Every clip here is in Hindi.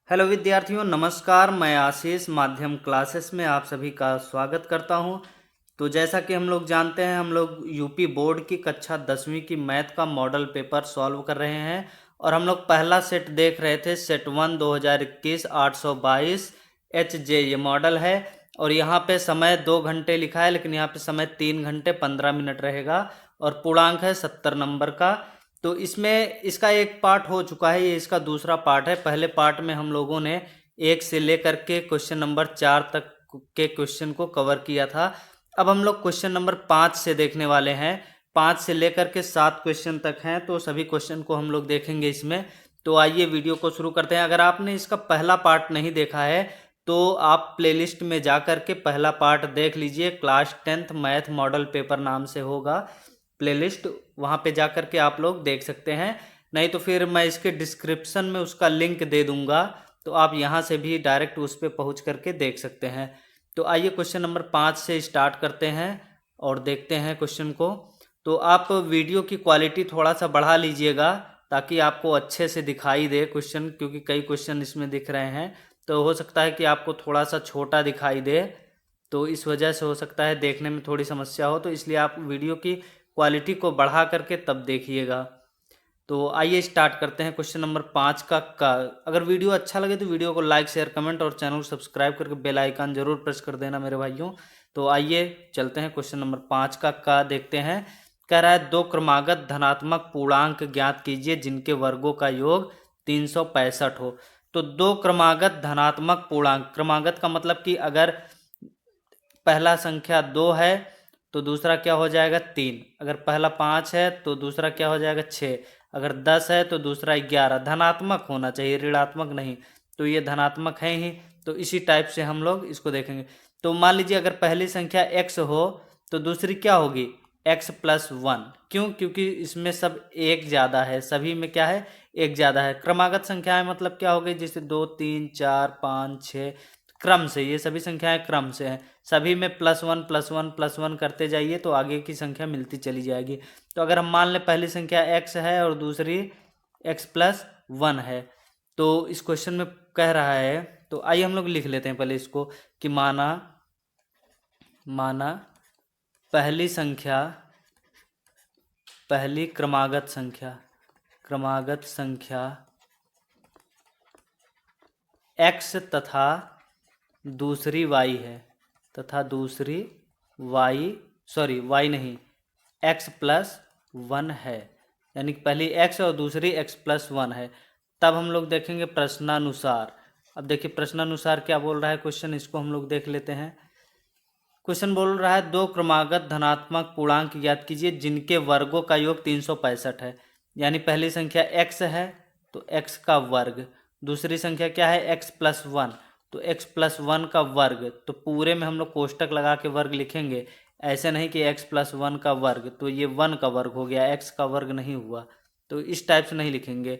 हेलो विद्यार्थियों, नमस्कार। मैं आशीष माध्यम क्लासेस में आप सभी का स्वागत करता हूं। तो जैसा कि हम लोग जानते हैं, हम लोग यूपी बोर्ड की कक्षा 10वीं की मैथ का मॉडल पेपर सॉल्व कर रहे हैं और हम लोग पहला सेट देख रहे थे। सेट 1 2021 822 HJ ये मॉडल है और यहाँ पे समय 2 घंटे लिखा है, लेकिन यहाँ पे समय 3 घंटे 15 मिनट रहेगा और पूर्णांक है 70 नंबर का। तो इसमें इसका एक पार्ट हो चुका है, ये इसका दूसरा पार्ट है। पहले पार्ट में हम लोगों ने 1 से लेकर के क्वेश्चन नंबर 4 तक के क्वेश्चन को कवर किया था। अब हम लोग क्वेश्चन नंबर 5 से देखने वाले हैं। 5 से लेकर के 7 क्वेश्चन तक हैं, तो सभी क्वेश्चन को हम लोग देखेंगे इसमें। तो आइए वीडियो को शुरू करते हैं। अगर आपने इसका पहला पार्ट नहीं देखा है तो आप प्लेलिस्ट में जा कर के पहला पार्ट देख लीजिए। Class 10th math model paper नाम से होगा प्लेलिस्ट, वहाँ पे जा कर के आप लोग देख सकते हैं। नहीं तो फिर मैं इसके डिस्क्रिप्शन में उसका लिंक दे दूंगा, तो आप यहाँ से भी डायरेक्ट उस पर पहुँच करके देख सकते हैं। तो आइए क्वेश्चन नंबर 5 से स्टार्ट करते हैं और देखते हैं क्वेश्चन को। तो आप वीडियो की क्वालिटी थोड़ा सा बढ़ा लीजिएगा ताकि आपको अच्छे से दिखाई दे क्वेश्चन, क्योंकि कई क्वेश्चन इसमें दिख रहे हैं। तो हो सकता है कि आपको थोड़ा सा छोटा दिखाई दे, तो इस वजह से हो सकता है देखने में थोड़ी समस्या हो, तो इसलिए आप वीडियो की क्वालिटी को बढ़ा करके तब देखिएगा। तो आइए स्टार्ट करते हैं क्वेश्चन नंबर 5 का अगर वीडियो अच्छा लगे तो वीडियो को लाइक शेयर कमेंट और चैनल को सब्सक्राइब करके बेल आइकन जरूर प्रेस कर देना मेरे भाइयों। तो आइए चलते हैं क्वेश्चन नंबर 5 का देखते हैं। कह रहा है 2 क्रमागत धनात्मक पूर्णांक ज्ञात कीजिए जिनके वर्गों का योग 365 हो। तो 2 क्रमागत धनात्मक पूर्णांक, क्रमागत का मतलब कि अगर पहला संख्या 2 है तो दूसरा क्या हो जाएगा 3, अगर पहला 5 है तो दूसरा क्या हो जाएगा 6, अगर 10 है तो दूसरा 11। धनात्मक होना चाहिए, ऋणात्मक नहीं। तो ये धनात्मक है ही, तो इसी टाइप से हम लोग इसको देखेंगे। तो मान लीजिए अगर पहली संख्या x हो तो दूसरी क्या होगी x+1। क्यों? क्योंकि इसमें सब एक ज़्यादा है, सभी में क्या है एक ज़्यादा है। क्रमागत संख्याएं मतलब क्या हो गई, जैसे 2 3 4 5 6, क्रम से, ये सभी संख्याएं क्रम से हैं। सभी में +1 करते जाइए तो आगे की संख्या मिलती चली जाएगी। तो अगर हम मान लें पहली संख्या x है और दूसरी x+1 है, तो इस क्वेश्चन में कह रहा है, तो आइए हम लोग लिख लेते हैं पहले इसको कि माना पहली संख्या, पहली क्रमागत संख्या x तथा दूसरी y है, तथा दूसरी y नहीं x+1 है, यानी कि पहली x और दूसरी x+1 है। तब हम लोग देखेंगे प्रश्नानुसार। अब देखिए प्रश्नानुसार क्या बोल रहा है क्वेश्चन, इसको हम लोग देख लेते हैं। क्वेश्चन बोल रहा है 2 क्रमागत धनात्मक पूर्णांक ज्ञात कीजिए जिनके वर्गों का योग 365 है। यानी पहली संख्या x है तो x का वर्ग, दूसरी संख्या क्या है x+1, तो x+1 का वर्ग। तो पूरे में हम लोग कोष्टक लगा के वर्ग लिखेंगे, ऐसे नहीं कि x+1 का वर्ग, तो ये 1 का वर्ग हो गया, x का वर्ग नहीं हुआ, तो इस टाइप से नहीं लिखेंगे।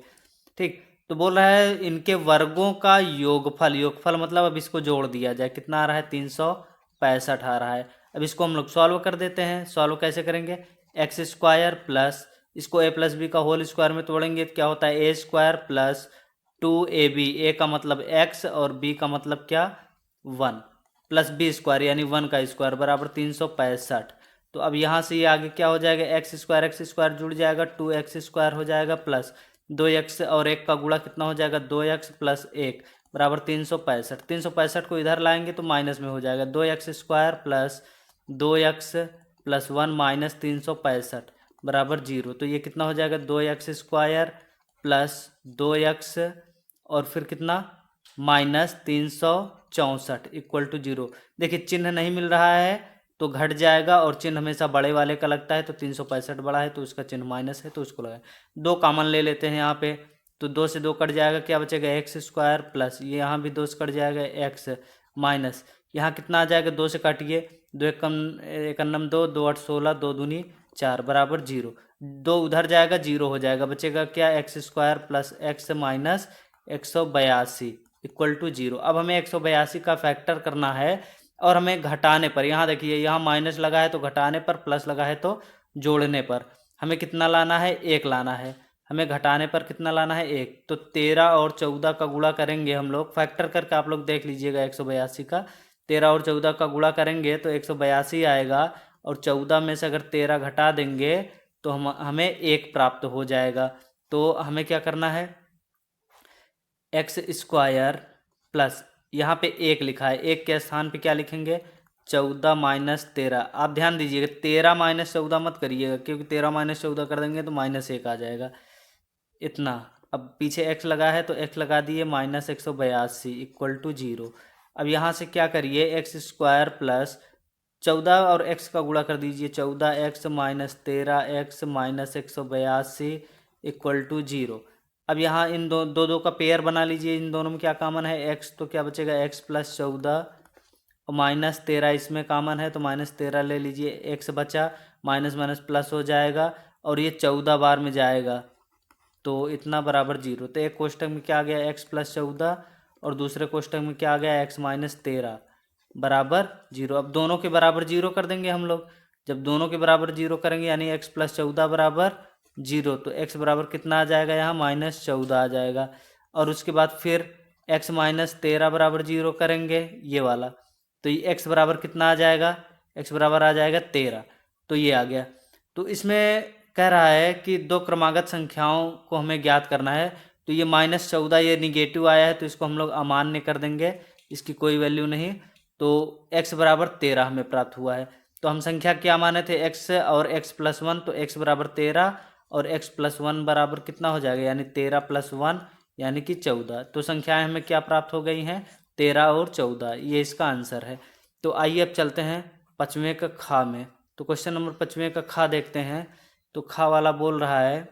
ठीक, तो बोल रहा है इनके वर्गों का योगफल मतलब अब इसको जोड़ दिया जाए, कितना आ रहा है 365 आ रहा है। अब इसको हम लोग सॉल्व कर देते हैं। सॉल्व कैसे करेंगे, x² प्लस इसको a+b का होल स्क्वायर में तोड़ेंगे तो क्या होता है a² प्लस 2ab, a का मतलब x और b का मतलब क्या 1, प्लस b² यानी 1 का स्क्वायर बराबर 365। तो अब यहाँ से ये आगे क्या हो जाएगा, x² जुड़ जाएगा, 2x² हो जाएगा प्लस 2x और 1 का गुणा कितना हो जाएगा 2x प्लस 1 बराबर 365। 365 को इधर लाएंगे तो माइनस में हो जाएगा, 2x² प्लस 2x+1 माइनस 365 बराबर 0। तो ये कितना हो जाएगा 2x² प्लस 2x और फिर कितना माइनस 364 इक्वल टू 0। देखिए चिन्ह नहीं मिल रहा है तो घट जाएगा, और चिन्ह हमेशा बड़े वाले का लगता है, तो 365 बड़ा है तो उसका चिन्ह माइनस है तो उसको लगाए। 2 कॉमन ले लेते हैं यहाँ पे, तो 2 से 2 कट जाएगा, क्या बचेगा x² प्लस ये यहाँ भी 2 से कट जाएगा x माइनस यहाँ कितना आ जाएगा 2 से काटिए, 2 एक 2, 2 8 16, 2 दूनी 4 बराबर 0। 2 उधर जाएगा 0 हो जाएगा, बचेगा क्या x² plus x minus 182 equal to 0। अब हमें 182 का फैक्टर करना है और हमें घटाने पर, यहाँ देखिए यहाँ माइनस लगा है तो घटाने पर, प्लस लगा है तो जोड़ने पर हमें कितना लाना है 1 लाना है। हमें घटाने पर कितना लाना है 1। तो 13 और 14 का गुणा करेंगे हम लोग, फैक्टर करके आप लोग देख लीजिएगा 182 का। 13 और 14 का गुणा करेंगे तो 182 आएगा, और 14 में से अगर 13 घटा देंगे तो हमें 1 प्राप्त हो जाएगा। तो हमें क्या करना है, एक्स स्क्वायर प्लस, यहाँ पे 1 लिखा है, 1 के स्थान पे क्या लिखेंगे 14 माइनस 13। आप ध्यान दीजिएगा 13 माइनस 14 मत करिएगा, क्योंकि 13 माइनस 14 कर देंगे तो -1 आ जाएगा इतना। अब पीछे x लगा है तो x लगा दिए, -182 इक्वल टू 0। अब यहाँ से क्या करिए, एक्स स्क्वायर प्लस 14 और x का गुणा कर दीजिए, 14x minus 13x minus 182 equal to 0। अब यहाँ इन दो का पेयर बना लीजिए, इन दोनों में क्या कॉमन है x, तो क्या बचेगा x प्लस 14 और माइनस 13 इसमें कॉमन है तो -13 ले लीजिए, x बचा, माइनस माइनस प्लस हो जाएगा और ये 14 बार में जाएगा तो इतना बराबर 0। तो एक कोष्टक में क्या आ गया x प्लस 14 और दूसरे कोष्टक में क्या आ गया x माइनस 13 बराबर 0। अब दोनों के बराबर 0 कर देंगे हम लोग। जब दोनों के बराबर 0 करेंगे यानी x प्लस 14 बराबर 0, तो x बराबर कितना आ जाएगा, यहाँ -14 आ जाएगा। और उसके बाद फिर x माइनस 13 बराबर 0 करेंगे ये वाला, तो ये x बराबर कितना आ जाएगा, x बराबर आ जाएगा 13। तो ये आ गया। तो इसमें कह रहा है कि दो क्रमागत संख्याओं को हमें ज्ञात करना है। तो ये -14 ये निगेटिव आया है तो इसको हम लोग अमान्य कर देंगे, इसकी कोई वैल्यू नहीं। तो x बराबर 13 हमें प्राप्त हुआ है। तो हम संख्या क्या माने थे, x और x प्लस 1, तो x बराबर 13 और x प्लस 1 बराबर कितना हो जाएगा, यानी 13 प्लस 1 यानी कि 14। तो संख्याएं हमें क्या प्राप्त हो गई हैं, 13 और 14, ये इसका आंसर है। तो आइए अब चलते हैं 5वें का खा में। तो क्वेश्चन नंबर 5वें का खा देखते हैं। तो खा वाला बोल रहा है,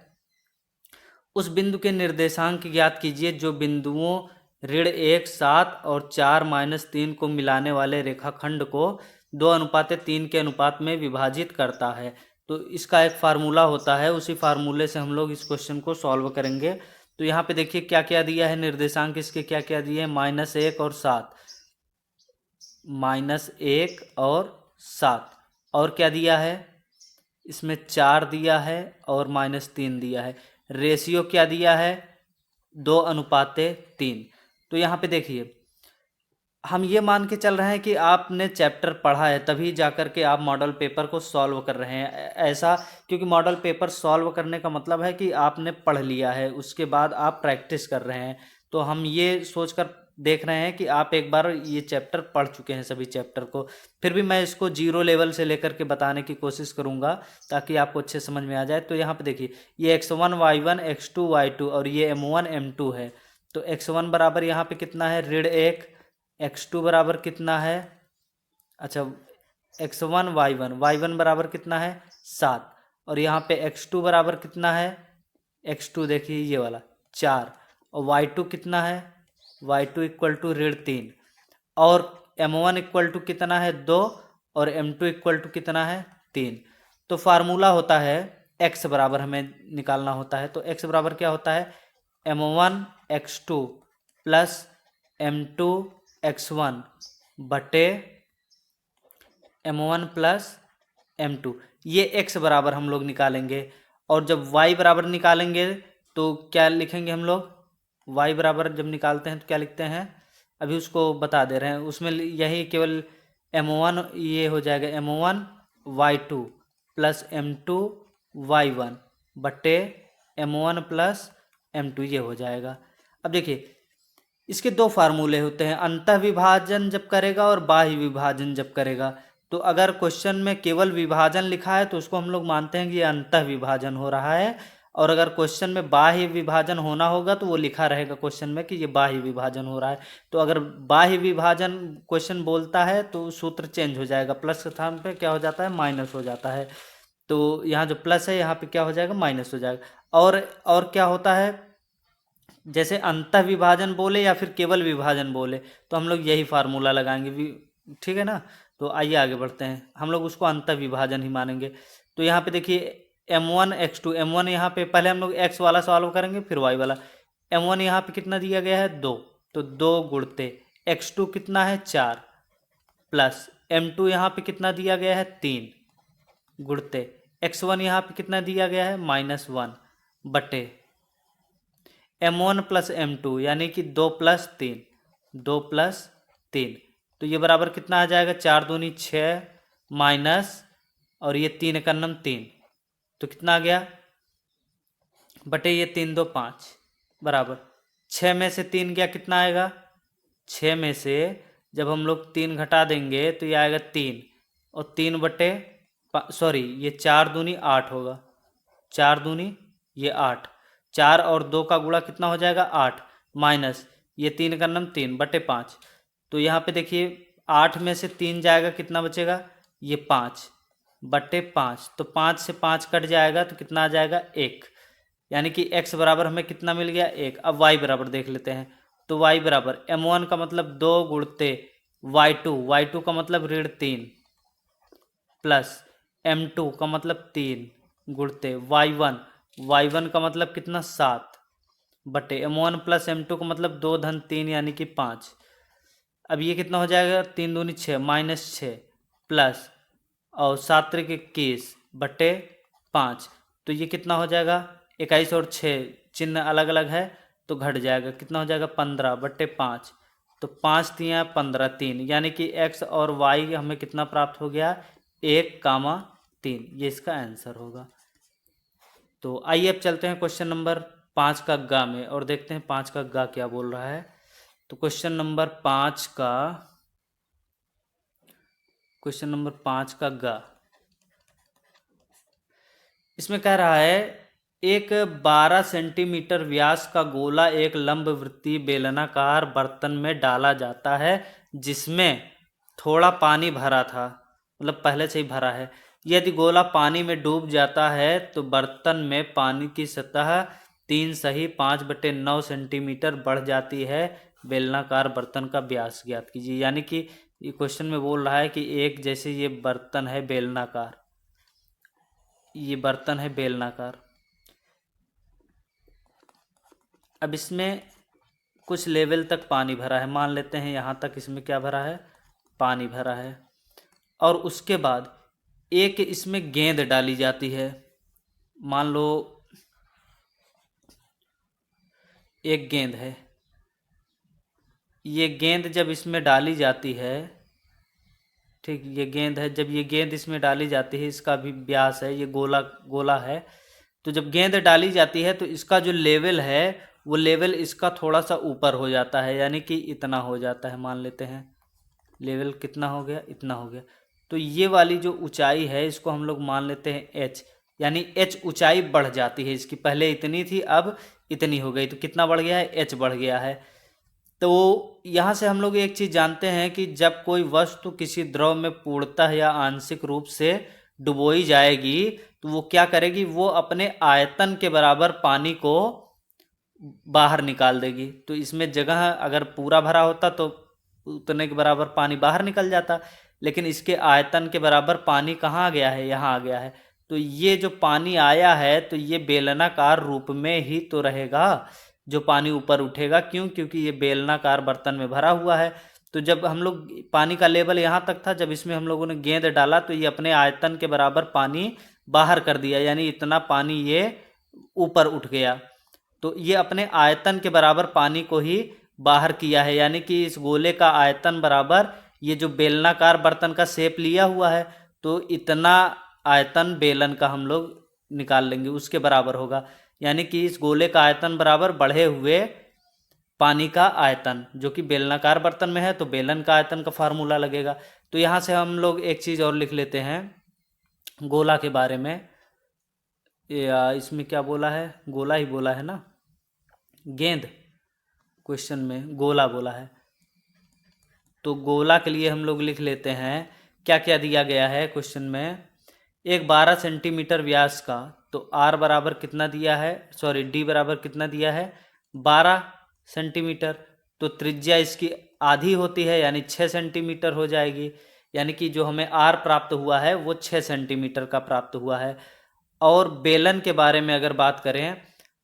उस बिंदु के निर्देशांक ज्ञात कीजिए जो बिंदुओं ऋण 1, 7 और 4 -3 को मिलाने वाले रेखाखंड को 2:3 के अनुपात में विभाजित करता है। तो इसका एक फार्मूला होता है, उसी फार्मूले से हम लोग इस क्वेश्चन को सॉल्व करेंगे। तो यहाँ पे देखिए क्या क्या दिया है, निर्देशांक इसके क्या क्या दिए हैं, -1 और 7, -1 और 7, और क्या दिया है इसमें 4 दिया है और -3 दिया है। रेशियो क्या दिया है, 2:3। तो यहाँ पे देखिए हम ये मान के चल रहे हैं कि आपने चैप्टर पढ़ा है तभी जाकर के आप मॉडल पेपर को सॉल्व कर रहे हैं। ऐसा क्योंकि मॉडल पेपर सॉल्व करने का मतलब है कि आपने पढ़ लिया है, उसके बाद आप प्रैक्टिस कर रहे हैं। तो हम ये सोचकर देख रहे हैं कि आप एक बार ये चैप्टर पढ़ चुके हैं सभी चैप्टर को। फिर भी मैं इसको 0 लेवल से लेकर के बताने की कोशिश करूंगा ताकि आपको अच्छे समझ में आ जाए। तो यहाँ पे देखिए ये x1 y1 x2 y2 और ये m1 m2 है। तो x1 बराबर यहाँ पे कितना है, ऋण 1, x2 बराबर कितना है, अच्छा x1 y1 बराबर कितना है 7, और यहाँ पे x2 बराबर कितना है, x2 देखिए ये वाला 4, और y2 कितना है, y2 इक्वल टू ऋण 3, और m1 इक्वल टू कितना है 2, और m2 इक्वल टू कितना है 3। तो फार्मूला होता है x बराबर हमें निकालना होता है। तो x बराबर क्या होता है, m1 x2 plus m2 x1 बटे m1 प्लस m2, ये x बराबर हम लोग निकालेंगे। और जब y बराबर निकालेंगे तो क्या लिखेंगे हम लोग, y बराबर जब निकालते हैं तो क्या लिखते हैं, अभी उसको बता दे रहे हैं। उसमें यही केवल m1 ये हो जाएगा m1 y2 plus m2 y1 बटे m1 प्लस m2 ये हो जाएगा। अब देखिए इसके दो फार्मूले होते हैं, अंतः विभाजन जब करेगा और बाह्य विभाजन जब करेगा। तो अगर क्वेश्चन में केवल विभाजन लिखा है तो उसको हम लोग मानते हैं कि ये अंतः विभाजन हो रहा है, और अगर क्वेश्चन में बाह्य विभाजन होना होगा तो वो लिखा रहेगा क्वेश्चन में कि ये बाह्य विभाजन हो रहा है। तो अगर बाह्य विभाजन क्वेश्चन बोलता है तो सूत्र चेंज हो जाएगा, प्लस के स्थान पे क्या हो जाता है माइनस हो जाता है। तो यहाँ जो प्लस है यहाँ पे क्या हो जाएगा माइनस हो जाएगा। और क्या होता है, जैसे अंतः विभाजन बोले या फिर केवल विभाजन बोले तो हम लोग यही फार्मूला लगाएंगे, ठीक है ना। तो आइए आगे बढ़ते हैं, हम लोग उसको अंतः विभाजन ही मानेंगे। तो यहाँ पे देखिए m1 x2, m1 यहाँ पे पहले हम लोग x वाला सॉल्व करेंगे फिर y वाला। m1 यहाँ पे कितना दिया गया है 2, तो 2 गुणते x2 कितना है 4, प्लस m2 यहाँ पे कितना दिया गया है 3 गुणते x1 यहाँ पे कितना दिया गया है -1 बटे m1 प्लस m2 यानी कि 2+3, 2+3, तो ये बराबर कितना आ जाएगा, 4 दूनी 6 माइनस, और ये 3 एकन्नम 3, तो कितना आ गया बटे ये 3 2 5 बराबर 6 में से 3 गया, कितना आएगा, 6 में से जब हम लोग 3 घटा देंगे तो ये आएगा 3, और 3 बटे सॉरी ये 4 दूनी 8 होगा, 4 दूनी ये 8, 4 और 2 का गुणा कितना हो जाएगा 8, माइनस ये 3 का नम 3 बटे 5, तो यहाँ पे देखिए 8 में से 3 जाएगा, कितना बचेगा, ये 5 बटे 5, तो 5 से 5 कट जाएगा तो कितना आ जाएगा 1, यानी कि x बराबर हमें कितना मिल गया 1। अब y बराबर देख लेते हैं, तो y बराबर m1 का मतलब 2 गुणते y2, y2 का मतलब ऋण 3 प्लस m2 का मतलब 3 गुणते y1, y1 का मतलब कितना 7 बटे m1 प्लस m2 का मतलब 2 धन 3 यानी कि 5। अब ये कितना हो जाएगा, 3 दूनी 6 माइनस 6 प्लस और 7 त्रिक 21 बटे 5, तो ये कितना हो जाएगा 21 और 6 चिन्ह अलग अलग है तो घट जाएगा, कितना हो जाएगा 15 बटे 5, तो 5 तियाँ 15 3, यानी कि x और y हमें कितना प्राप्त हो गया 1,3, ये इसका आंसर होगा। तो आइए अब चलते हैं क्वेश्चन नंबर 5 का गा में और देखते हैं 5 का गा क्या बोल रहा है। तो क्वेश्चन नंबर 5 का गा इसमें कह रहा है एक 12 सेंटीमीटर व्यास का गोला एक लंबवृत्तीय बेलनाकार बर्तन में डाला जाता है जिसमें थोड़ा पानी भरा था, मतलब पहले से ही भरा है। यदि गोला पानी में डूब जाता है तो बर्तन में पानी की सतह 3·5/9 सेंटीमीटर बढ़ जाती है। बेलनाकार बर्तन का व्यास ज्ञात कीजिए। यानी कि ये क्वेश्चन में बोल रहा है कि एक जैसे ये बर्तन है बेलनाकार, ये बर्तन है बेलनाकार, अब इसमें कुछ लेवल तक पानी भरा है, मान लेते हैं यहाँ तक इसमें क्या भरा है, पानी भरा है, और उसके बाद एक इसमें गेंद डाली जाती है। मान लो एक गेंद है, ये गेंद जब इसमें डाली जाती है, ठीक, ये गेंद है, जब ये गेंद इसमें डाली जाती है, इसका भी व्यास है, ये गोला है, तो जब गेंद डाली जाती है तो इसका जो लेवल है वो लेवल इसका थोड़ा सा ऊपर हो जाता है, यानी कि इतना हो जाता है, मान लेते हैं लेवल कितना हो गया, इतना हो गया। तो ये वाली जो ऊंचाई है इसको हम लोग मान लेते हैं h, यानी h ऊंचाई बढ़ जाती है इसकी, पहले इतनी थी अब इतनी हो गई, तो कितना बढ़ गया है, h बढ़ गया है। तो यहाँ से हम लोग एक चीज़ जानते हैं कि जब कोई वस्तु किसी द्रव में पूर्णतः या आंशिक रूप से डुबोई जाएगी तो वो क्या करेगी, वो अपने आयतन के बराबर पानी को बाहर निकाल देगी। तो इसमें जगह अगर पूरा भरा होता तो उतने के बराबर पानी बाहर निकल जाता, लेकिन इसके आयतन के बराबर पानी कहाँ आ गया है, यहाँ आ गया है। तो ये जो पानी आया है तो ये बेलनाकार रूप में ही तो रहेगा, जो पानी ऊपर उठेगा, क्यों, क्योंकि ये बेलनाकार बर्तन में भरा हुआ है। तो जब हम लोग पानी का लेवल यहाँ तक था, जब इसमें हम लोगों ने गेंद डाला तो ये अपने आयतन के बराबर पानी बाहर कर दिया, यानी इतना पानी ये ऊपर उठ गया। तो ये अपने आयतन के बराबर पानी को ही बाहर किया है, यानी कि इस गोले का आयतन बराबर ये जो बेलनाकार बर्तन का शेप लिया हुआ है तो इतना आयतन बेलन का हम लोग निकाल लेंगे, उसके बराबर होगा। यानी कि इस गोले का आयतन बराबर बढ़े हुए पानी का आयतन, जो कि बेलनाकार बर्तन में है तो बेलन का आयतन का फार्मूला लगेगा। तो यहाँ से हम लोग एक चीज़ और लिख लेते हैं गोला के बारे में, या इसमें क्या बोला है, गोला ही बोला है ना, गेंद क्वेश्चन में गोला बोला है। तो गोला के लिए हम लोग लिख लेते हैं क्या क्या दिया गया है क्वेश्चन में, एक 12 सेंटीमीटर व्यास का, तो r बराबर कितना दिया है, सॉरी d बराबर कितना दिया है 12 सेंटीमीटर, तो त्रिज्या इसकी आधी होती है यानी 6 सेंटीमीटर हो जाएगी, यानी कि जो हमें r प्राप्त हुआ है वो 6 सेंटीमीटर का प्राप्त हुआ है। और बेलन के बारे में अगर बात करें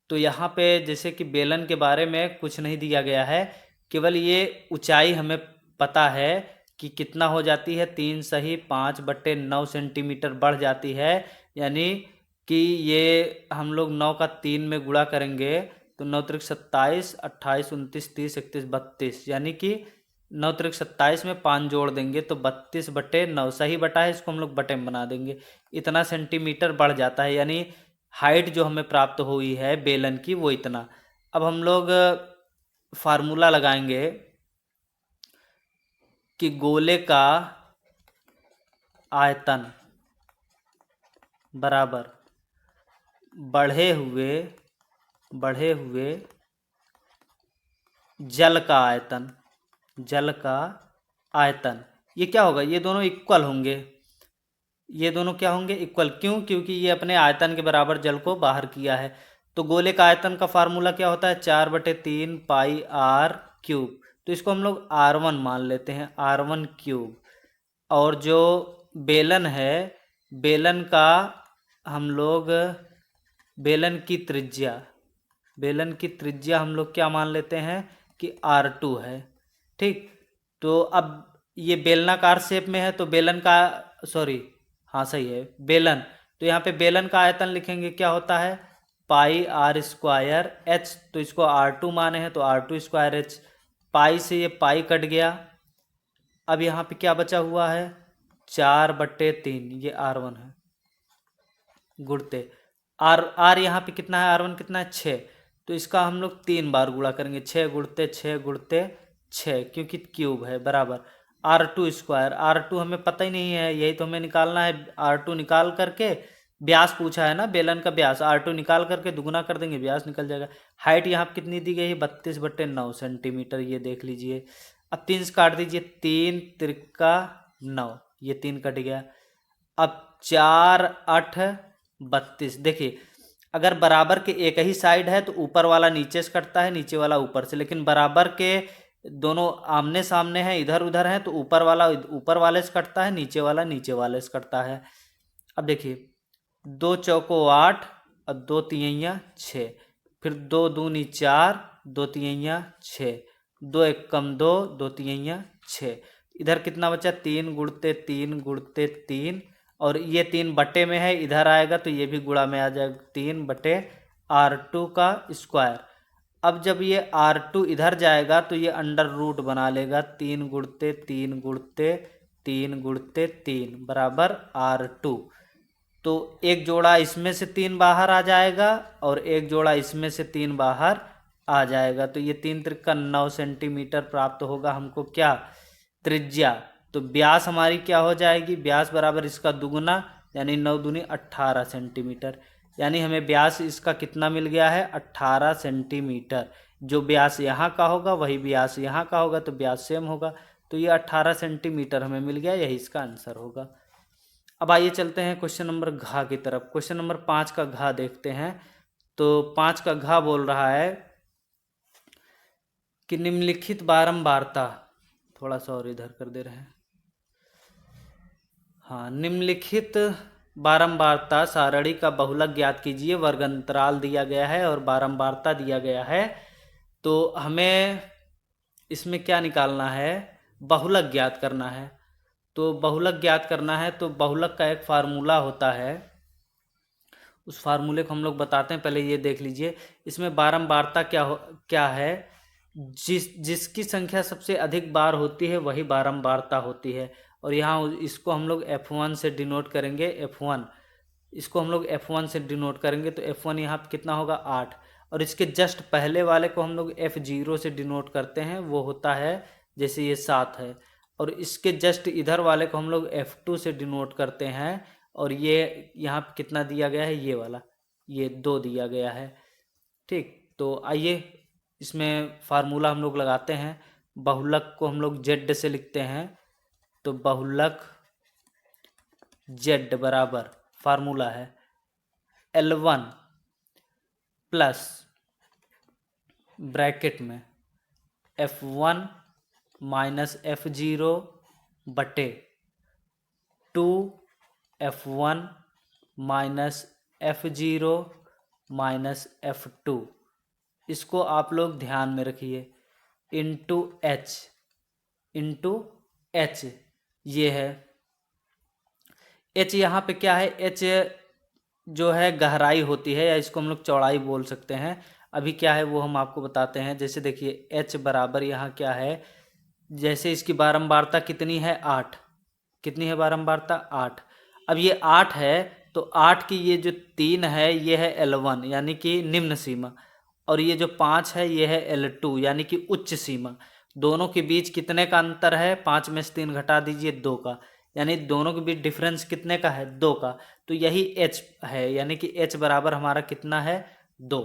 तो यहाँ पे जैसे कि बेलन के बारे में कुछ नहीं दिया गया है, केवल ये ऊंचाई हमें पता है कि कितना हो जाती है, 3·5/9 सेंटीमीटर बढ़ जाती है, यानी कि ये हम लोग 9 का 3 में गुणा करेंगे तो 9 त्रिक 27, 28, 29, 30, 31, 32, यानी कि 9 त्रिक 27 में 5 जोड़ देंगे तो 32/9 सही बटा है, इसको हम लोग बटे में बना देंगे। इतना सेंटीमीटर बढ़ जाता है, यानी हाइट जो हमें प्राप्त हुई है बेलन की वो इतना। अब हम लोग फार्मूला लगाएंगे कि गोले का आयतन बराबर बढ़े हुए जल का आयतन। ये क्या होगा, ये दोनों इक्वल होंगे, ये दोनों क्या होंगे, इक्वल। क्यों? क्योंकि ये अपने आयतन के बराबर जल को बाहर किया है। तो गोले का आयतन का फार्मूला क्या होता है, 4/3 पाई आर क्यूब। तो इसको हम लोग R1 मान लेते हैं, R1 क्यूब। और जो बेलन है, बेलन का हम लोग बेलन की त्रिज्या हम लोग क्या मान लेते हैं कि R2 है। ठीक, तो अब ये बेलनाकार शेप में है तो बेलन का, सॉरी हाँ सही है बेलन, तो यहाँ पे बेलन का आयतन लिखेंगे, क्या होता है पाई आर स्क्वायर एच। तो इसको R2 माने हैं तो R2 स्क्वायर एच। पाई से ये पाई कट गया। अब यहाँ पे क्या बचा हुआ है, 4/3, ये R1 है, गुणते आर यहाँ पे कितना है, R1 कितना है 6। तो इसका हम लोग 3 बार गुणा करेंगे, 6 क्योंकि क्यूब है, बराबर R2 स्क्वायर। R2 हमें पता ही नहीं है, यही तो हमें निकालना है। R2 निकाल करके, व्यास पूछा है ना बेलन का व्यास, R2 निकाल करके दुगुना कर देंगे, व्यास निकल जाएगा। हाइट यहाँ पे कितनी दी गई है, 32/9 सेंटीमीटर, ये देख लीजिए। अब 3 से काट दीजिए, 3 त्रिका 9, ये 3 कट गया। अब 4 8 32। देखिए अगर बराबर के एक ही साइड है तो ऊपर वाला नीचे से कटता है, नीचे वाला ऊपर से, लेकिन बराबर के दोनों आमने सामने हैं, इधर उधर हैं, तो ऊपर वाला ऊपर वाले से कटता है, नीचे वाला नीचे वाले से कटता है। अब देखिए 2 चौको 8 और 2 तिहैया 6, फिर 2 दूनी 4, 2 तिहैया 6, 2 एकम 2, 2 तिहैया 6। इधर कितना बचा, 3 गुणते 3 गुणते 3, और ये 3 बटे में है, इधर आएगा तो ये भी गुणा में आ जाएगा, 3/R2 का स्क्वायर। अब जब ये R2 इधर जाएगा तो ये अंडर रूट बना लेगा, 3 गुणते 3 गुणते 3 गुणते 3 बराबर R2। तो एक जोड़ा इसमें से 3 बाहर आ जाएगा और एक जोड़ा इसमें से 3 बाहर आ जाएगा। तो ये 3 त्रिका 9 सेंटीमीटर प्राप्त होगा हमको, क्या त्रिज्या। तो व्यास हमारी क्या हो जाएगी, व्यास बराबर इसका दुगुना, यानी 9 दूनी 18 सेंटीमीटर। यानी हमें व्यास इसका कितना मिल गया है, 18 सेंटीमीटर। जो व्यास यहाँ का होगा वही व्यास यहाँ का होगा, तो व्यास सेम होगा। तो ये 18 सेंटीमीटर हमें मिल गया, यही इसका आंसर होगा। अब आइए चलते हैं क्वेश्चन नंबर घ की तरफ। क्वेश्चन नंबर 5 का घ देखते हैं। तो 5 का घ बोल रहा है कि निम्नलिखित बारंबारता, थोड़ा सा और इधर कर दे रहे हैं, हाँ, निम्नलिखित बारंबारता सारणी का बहुलक ज्ञात कीजिए। वर्गांतराल दिया गया है और बारंबारता दिया गया है। तो हमें इसमें क्या निकालना है, बहुलक ज्ञात करना है। तो बहुलक ज्ञात करना है तो बहुलक का एक फार्मूला होता है, उस फार्मूले को हम लोग बताते हैं, पहले ये देख लीजिए। इसमें बारंबारता क्या है, जिसकी संख्या सबसे अधिक बार होती है वही बारंबारता होती है। और यहाँ इसको हम लोग F1 से डिनोट करेंगे, F1, इसको हम लोग F1 से डिनोट करेंगे। तो F1 यहाँ पे कितना होगा, 8। और इसके जस्ट पहले वाले को हम लोग F0 से डिनोट करते हैं, वो होता है जैसे ये 7 है। और इसके जस्ट इधर वाले को हम लोग F2 से डिनोट करते हैं, और ये यहाँ पे कितना दिया गया है, ये वाला, ये 2 दिया गया है। ठीक, तो आइए इसमें फार्मूला हम लोग लगाते हैं। बहुलक को हम लोग Z से लिखते हैं, तो बहुलक Z बराबर फार्मूला है L1 प्लस ब्रैकेट में F1 माइनस F0 बटे 2F1 minus F0 minus F2। इसको आप लोग ध्यान में रखिए, इंटू एच, ये है एच। यहाँ पे क्या है, एच जो है गहराई होती है, या इसको हम लोग चौड़ाई बोल सकते हैं। अभी क्या है वो हम आपको बताते हैं। जैसे देखिए h बराबर यहाँ क्या है, जैसे इसकी बारंबारता कितनी है 8, कितनी है बारंबारता 8। अब ये 8 है तो 8 की ये जो 3 है ये है L1 यानी कि निम्न सीमा, और ये जो 5 है ये है L2 यानी कि उच्च सीमा। दोनों के बीच कितने का अंतर है, 5 में से 3 घटा दीजिए 2 का, यानी दोनों के बीच डिफरेंस कितने का है 2 का। तो यही h है, यानी कि h बराबर हमारा कितना है 2।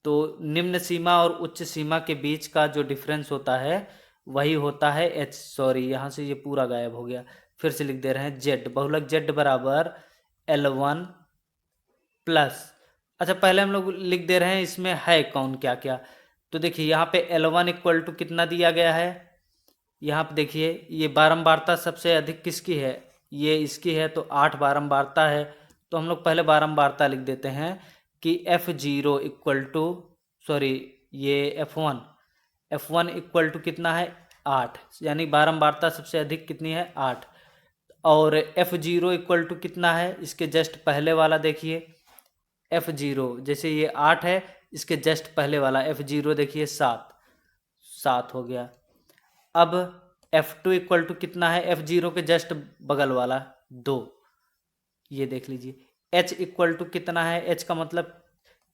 तो निम्न सीमा और उच्च सीमा के बीच का जो डिफरेंस होता है वही होता है h। सॉरी यहाँ से ये पूरा गायब हो गया, फिर से लिख दे रहे हैं z, बहुलक z बराबर L1 प्लस, अच्छा पहले हम लोग लिख दे रहे हैं इसमें है कौन क्या क्या। तो देखिए यहाँ पे L1 इक्वल टू कितना दिया गया है, यहाँ पे देखिए ये बारंबारता सबसे अधिक किसकी है, ये इसकी है, तो 8 बारंबारता है। तो हम लोग पहले बारंबारता लिख देते हैं कि F0 इक्वल टू, सॉरी ये F1 इक्वल टू कितना है 8, यानी बारंबारता सबसे अधिक कितनी है 8। और F0 इक्वल टू कितना है, इसके जस्ट पहले वाला देखिए F0, जैसे ये 8 है इसके जस्ट पहले वाला F0 देखिए 7 हो गया। अब F2 इक्वल टू कितना है, F0 के जस्ट बगल वाला 2, ये देख लीजिए। H इक्वल टू कितना है, H का मतलब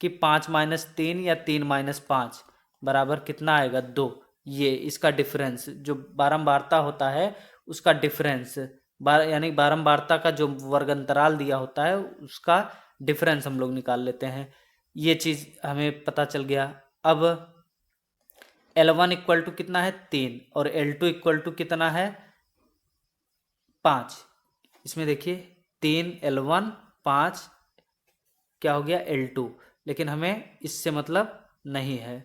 कि 5 माइनस 3 या 3 माइनस 5 बराबर कितना आएगा 2। ये इसका डिफरेंस जो बारंबारता होता है उसका डिफरेंस, यानी बारंबारता का जो वर्ग अंतराल दिया होता है उसका डिफरेंस हम लोग निकाल लेते हैं। ये चीज़ हमें पता चल गया। अब L1 इक्वल टू कितना है 3 और L2 इक्वल टू कितना है 5। इसमें देखिए 3 L1 5 क्या हो गया L2, लेकिन हमें इससे मतलब नहीं है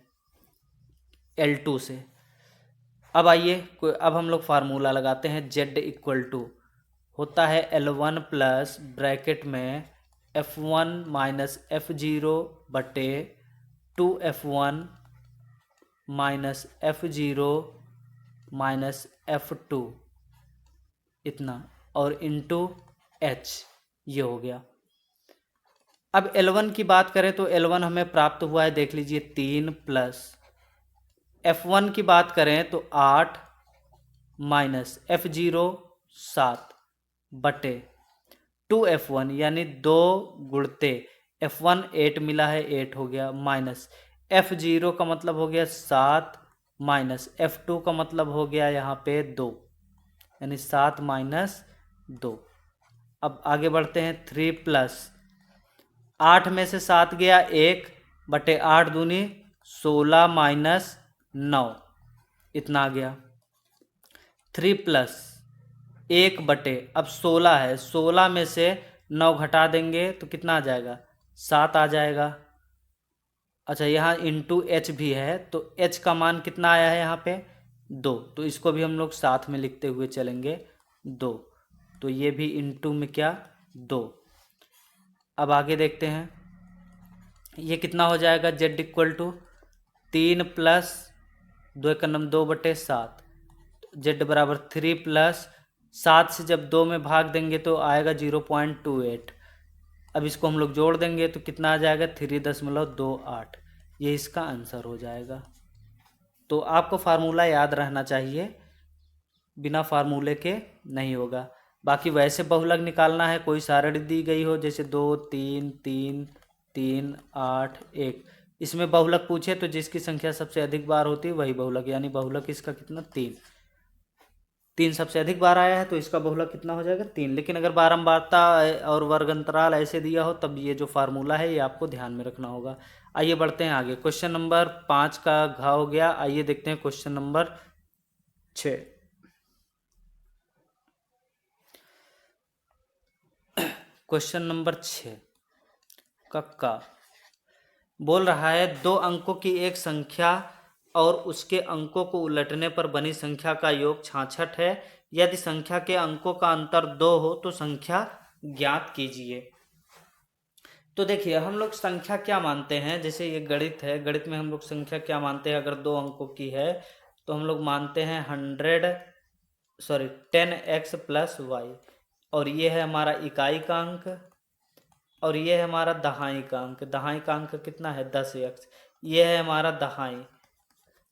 L2 से। अब आइए अब हम लोग फार्मूला लगाते हैं। Z इक्वल टू होता है L1 प्लस ब्रैकेट में F1 माइनस F0 बटे 2F1 minus F0 minus F2 इतना, और इंटू H, ये हो गया। अब L1 की बात करें तो L1 हमें प्राप्त हुआ है, देख लीजिए 3 प्लस F1 की बात करें तो 8 माइनस F0 7 बटे 2F1 यानी 2 गुणते F1 8 मिला है 8 हो गया, माइनस F0 का मतलब हो गया 7 माइनस F2 का मतलब हो गया यहाँ पे 2, यानी 7 माइनस 2। अब आगे बढ़ते हैं 3 प्लस 8 में से 7 गया 1 बटे 8 दूनी 16 माइनस 9 इतना आ गया। 3 प्लस 1 बटे, अब 16 है, 16 में से 9 घटा देंगे तो कितना आ जाएगा 7 आ जाएगा। अच्छा यहाँ इंटू H भी है, तो H का मान कितना आया है यहाँ पे 2, तो इसको भी हम लोग साथ में लिखते हुए चलेंगे 2, तो ये भी इंटू में क्या 2। अब आगे देखते हैं ये कितना हो जाएगा, Z इक्वल टू 3 प्लस 2 का नम 2 बटे 7, Z बराबर 3 प्लस 7 से जब 2 में भाग देंगे तो आएगा 0.28। अब इसको हम लोग जोड़ देंगे तो कितना आ जाएगा 3.28, ये इसका आंसर हो जाएगा। तो आपको फार्मूला याद रहना चाहिए, बिना फार्मूले के नहीं होगा। बाकी वैसे बहुलक निकालना है, कोई सारणी दी गई हो जैसे 2 3 3 3 8 1, इसमें बहुलक पूछे तो जिसकी संख्या सबसे अधिक बार होती है वही बहुलक, यानी बहुलक इसका कितना 3 सबसे अधिक बार आया है तो इसका बहुलक कितना हो जाएगा 3। लेकिन अगर बारंबारता और वर्ग अंतराल ऐसे दिया हो तब ये जो फार्मूला है ये आपको ध्यान में रखना होगा। आइए बढ़ते हैं आगे, क्वेश्चन नंबर 5 का घ हो गया। आइए देखते हैं क्वेश्चन नंबर 6। क्वेश्चन नंबर 6 का बोल रहा है 2 अंकों की एक संख्या और उसके अंकों को उलटने पर बनी संख्या का योग 66 है। यदि संख्या के अंकों का अंतर 2 हो तो संख्या ज्ञात कीजिए। तो देखिए हम लोग संख्या क्या मानते हैं, जैसे ये गणित है, गणित में हम लोग संख्या क्या मानते हैं, अगर 2 अंकों की है तो हम लोग मानते हैं 10x प्लस वाई, और ये है हमारा इकाई का अंक और ये है हमारा दहाई का अंक। दहाई का अंक कितना है 10x, ये है हमारा दहाई।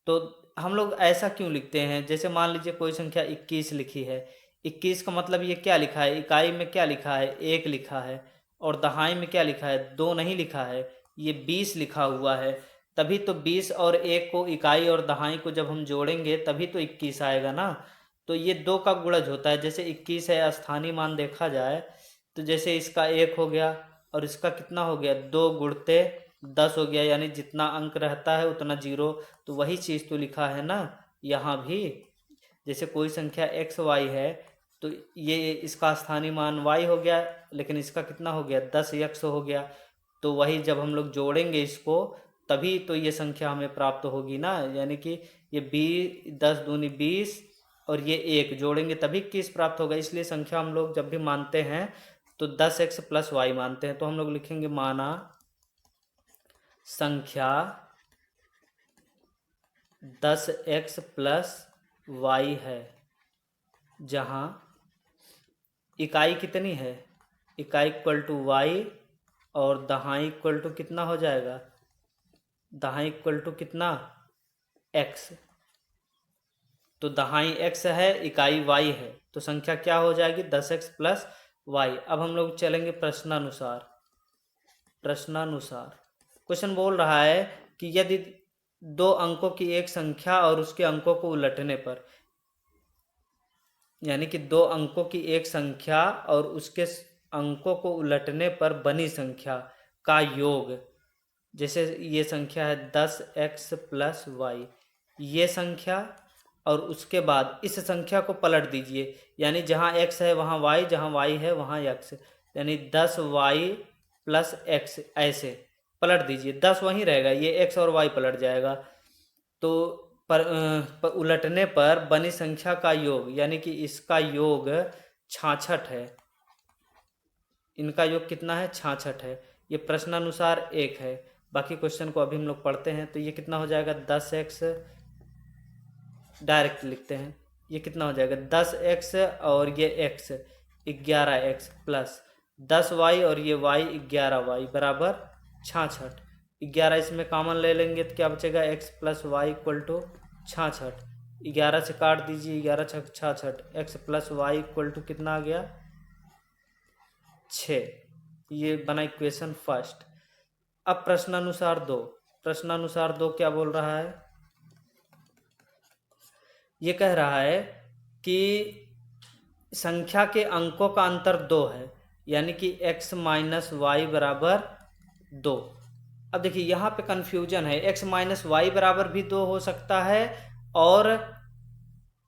तो हम लोग ऐसा क्यों लिखते हैं, जैसे मान लीजिए कोई संख्या 21 लिखी है, 21 का मतलब ये क्या लिखा है, इकाई में क्या लिखा है, 1 लिखा है, और दहाई में क्या लिखा है, 2 नहीं लिखा है, ये 20 लिखा हुआ है। तभी तो 20 और 1 को, इकाई और दहाई को जब हम जोड़ेंगे तभी तो 21 आएगा ना। तो ये 2 का गुणज होता है। जैसे 21 है, स्थानीय मान देखा जाए तो जैसे इसका 1 हो गया और इसका कितना हो गया, 2 गुणते 10 हो गया, यानी जितना अंक रहता है उतना जीरो। तो वही चीज़ तो लिखा है ना यहाँ भी। जैसे कोई संख्या एक्स वाई है तो ये इसका स्थानीय मान वाई हो गया, लेकिन इसका कितना हो गया, 10 एक्स हो गया। तो वही जब हम लोग जोड़ेंगे इसको तभी तो ये संख्या हमें प्राप्त होगी ना। यानी कि ये 10 दूनी 20 और ये 1 जोड़ेंगे तभी 21 प्राप्त होगा। इसलिए संख्या हम लोग जब भी मानते हैं तो 10x प्लस वाई मानते हैं। तो हम लोग लिखेंगे माना संख्या 10x प्लस वाई है, जहाँ इकाई कितनी है, इकाई इक्वल टू वाई और दहाई इक्वल टू कितना हो जाएगा, दहाई इक्वल टू कितना, x। तो दहाई x है, इकाई y है, तो संख्या क्या हो जाएगी, 10x प्लस वाई। अब हम लोग चलेंगे प्रश्नानुसार। प्रश्नानुसार क्वेश्चन बोल रहा है कि यदि 2 अंकों की एक संख्या और उसके अंकों को उलटने पर, यानी कि 2 अंकों की एक संख्या और उसके अंकों को उलटने पर बनी संख्या का योग, जैसे ये संख्या है 10x प्लस वाई, ये संख्या, और उसके बाद इस संख्या को पलट दीजिए, यानी जहाँ x है वहाँ y, जहाँ y है वहाँ x, यानी 10y प्लस x, ऐसे पलट दीजिए। 10 वहीं रहेगा, ये x और y पलट जाएगा। तो पर उलटने पर बनी संख्या का योग, यानी कि इसका योग 66 है, इनका योग कितना है, 66 है। ये प्रश्नानुसार 1 है। बाकी क्वेश्चन को अभी हम लोग पढ़ते हैं। तो ये कितना हो जाएगा, 10x, डायरेक्ट लिखते हैं, ये कितना हो जाएगा 10x और ये x 11x प्लस 10y और ये y 11y बराबर 66। 11 इसमें कॉमन ले लेंगे तो क्या बचेगा, x plus y equal to 66। 11 से काट दीजिए, 11 छक 66, x plus y equal to कितना आ गया, 6। ये बना इक्वेशन फर्स्ट। अब प्रश्नानुसार 2। प्रश्नानुसार 2 क्या बोल रहा है, ये कह रहा है कि संख्या के अंकों का अंतर 2 है, यानी कि x माइनस वाई बराबर 2। अब देखिए यहाँ पे कन्फ्यूजन है, x माइनस वाई बराबर भी 2 हो सकता है और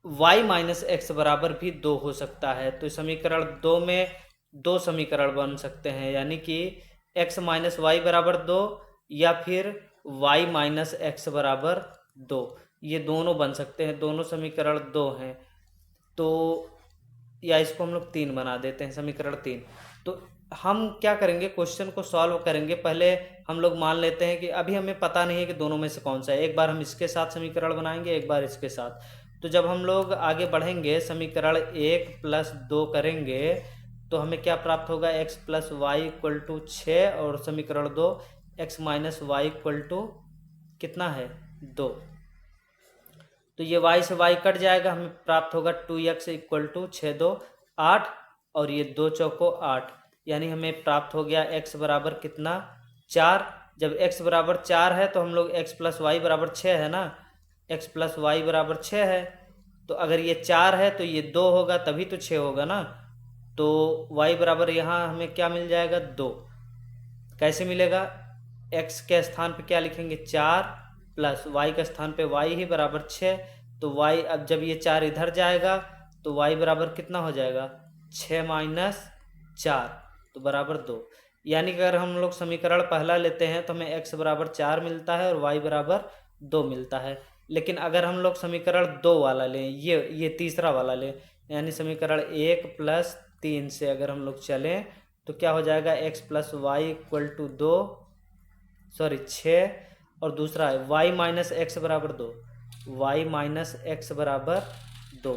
y माइनस एक्स बराबर भी 2 हो सकता है। तो समीकरण 2 में 2 समीकरण बन सकते हैं, यानी कि x माइनस वाई बराबर 2 या फिर y माइनस एक्स बराबर 2, ये दोनों बन सकते हैं। दोनों समीकरण 2 हैं। तो या इसको हम लोग 3 बना देते हैं, समीकरण 3। तो हम क्या करेंगे, क्वेश्चन को सॉल्व करेंगे। पहले हम लोग मान लेते हैं कि अभी हमें पता नहीं है कि दोनों में से कौन सा है। एक बार हम इसके साथ समीकरण बनाएंगे, एक बार इसके साथ। तो जब हम लोग आगे बढ़ेंगे, समीकरण 1 प्लस 2 करेंगे तो हमें क्या प्राप्त होगा, x plus y equal to 6, और समीकरण 2 x minus y equal to कितना है, 2। तो ये y से y कट जाएगा, हमें प्राप्त होगा 2x इक्वल टू 6 2 8, और ये 2 चौको 8, यानी हमें प्राप्त हो गया x बराबर कितना, 4। जब x बराबर 4 है तो हम लोग x प्लस वाई बराबर 6 है ना, x प्लस वाई बराबर 6 है। तो अगर ये 4 है तो ये 2 होगा, तभी तो 6 होगा ना। तो y बराबर यहाँ हमें क्या मिल जाएगा, 2। कैसे मिलेगा, x के स्थान पे क्या लिखेंगे, 4 प्लस y के स्थान पे y ही बराबर 6। तो y, अब जब ये 4 इधर जाएगा तो y बराबर कितना हो जाएगा, 6 माइनस 4, तो बराबर 2। यानी कि अगर हम लोग समीकरण पहला लेते हैं तो हमें x बराबर 4 मिलता है और y बराबर 2 मिलता है। लेकिन अगर हम लोग समीकरण 2 वाला लें, ये तीसरा वाला लें, यानी समीकरण 1 प्लस 3 से अगर हम लोग चलें तो क्या हो जाएगा, x plus y equal to 2, sorry 6, और दूसरा है y माइनस एक्स बराबर 2, y माइनस एक्स बराबर 2।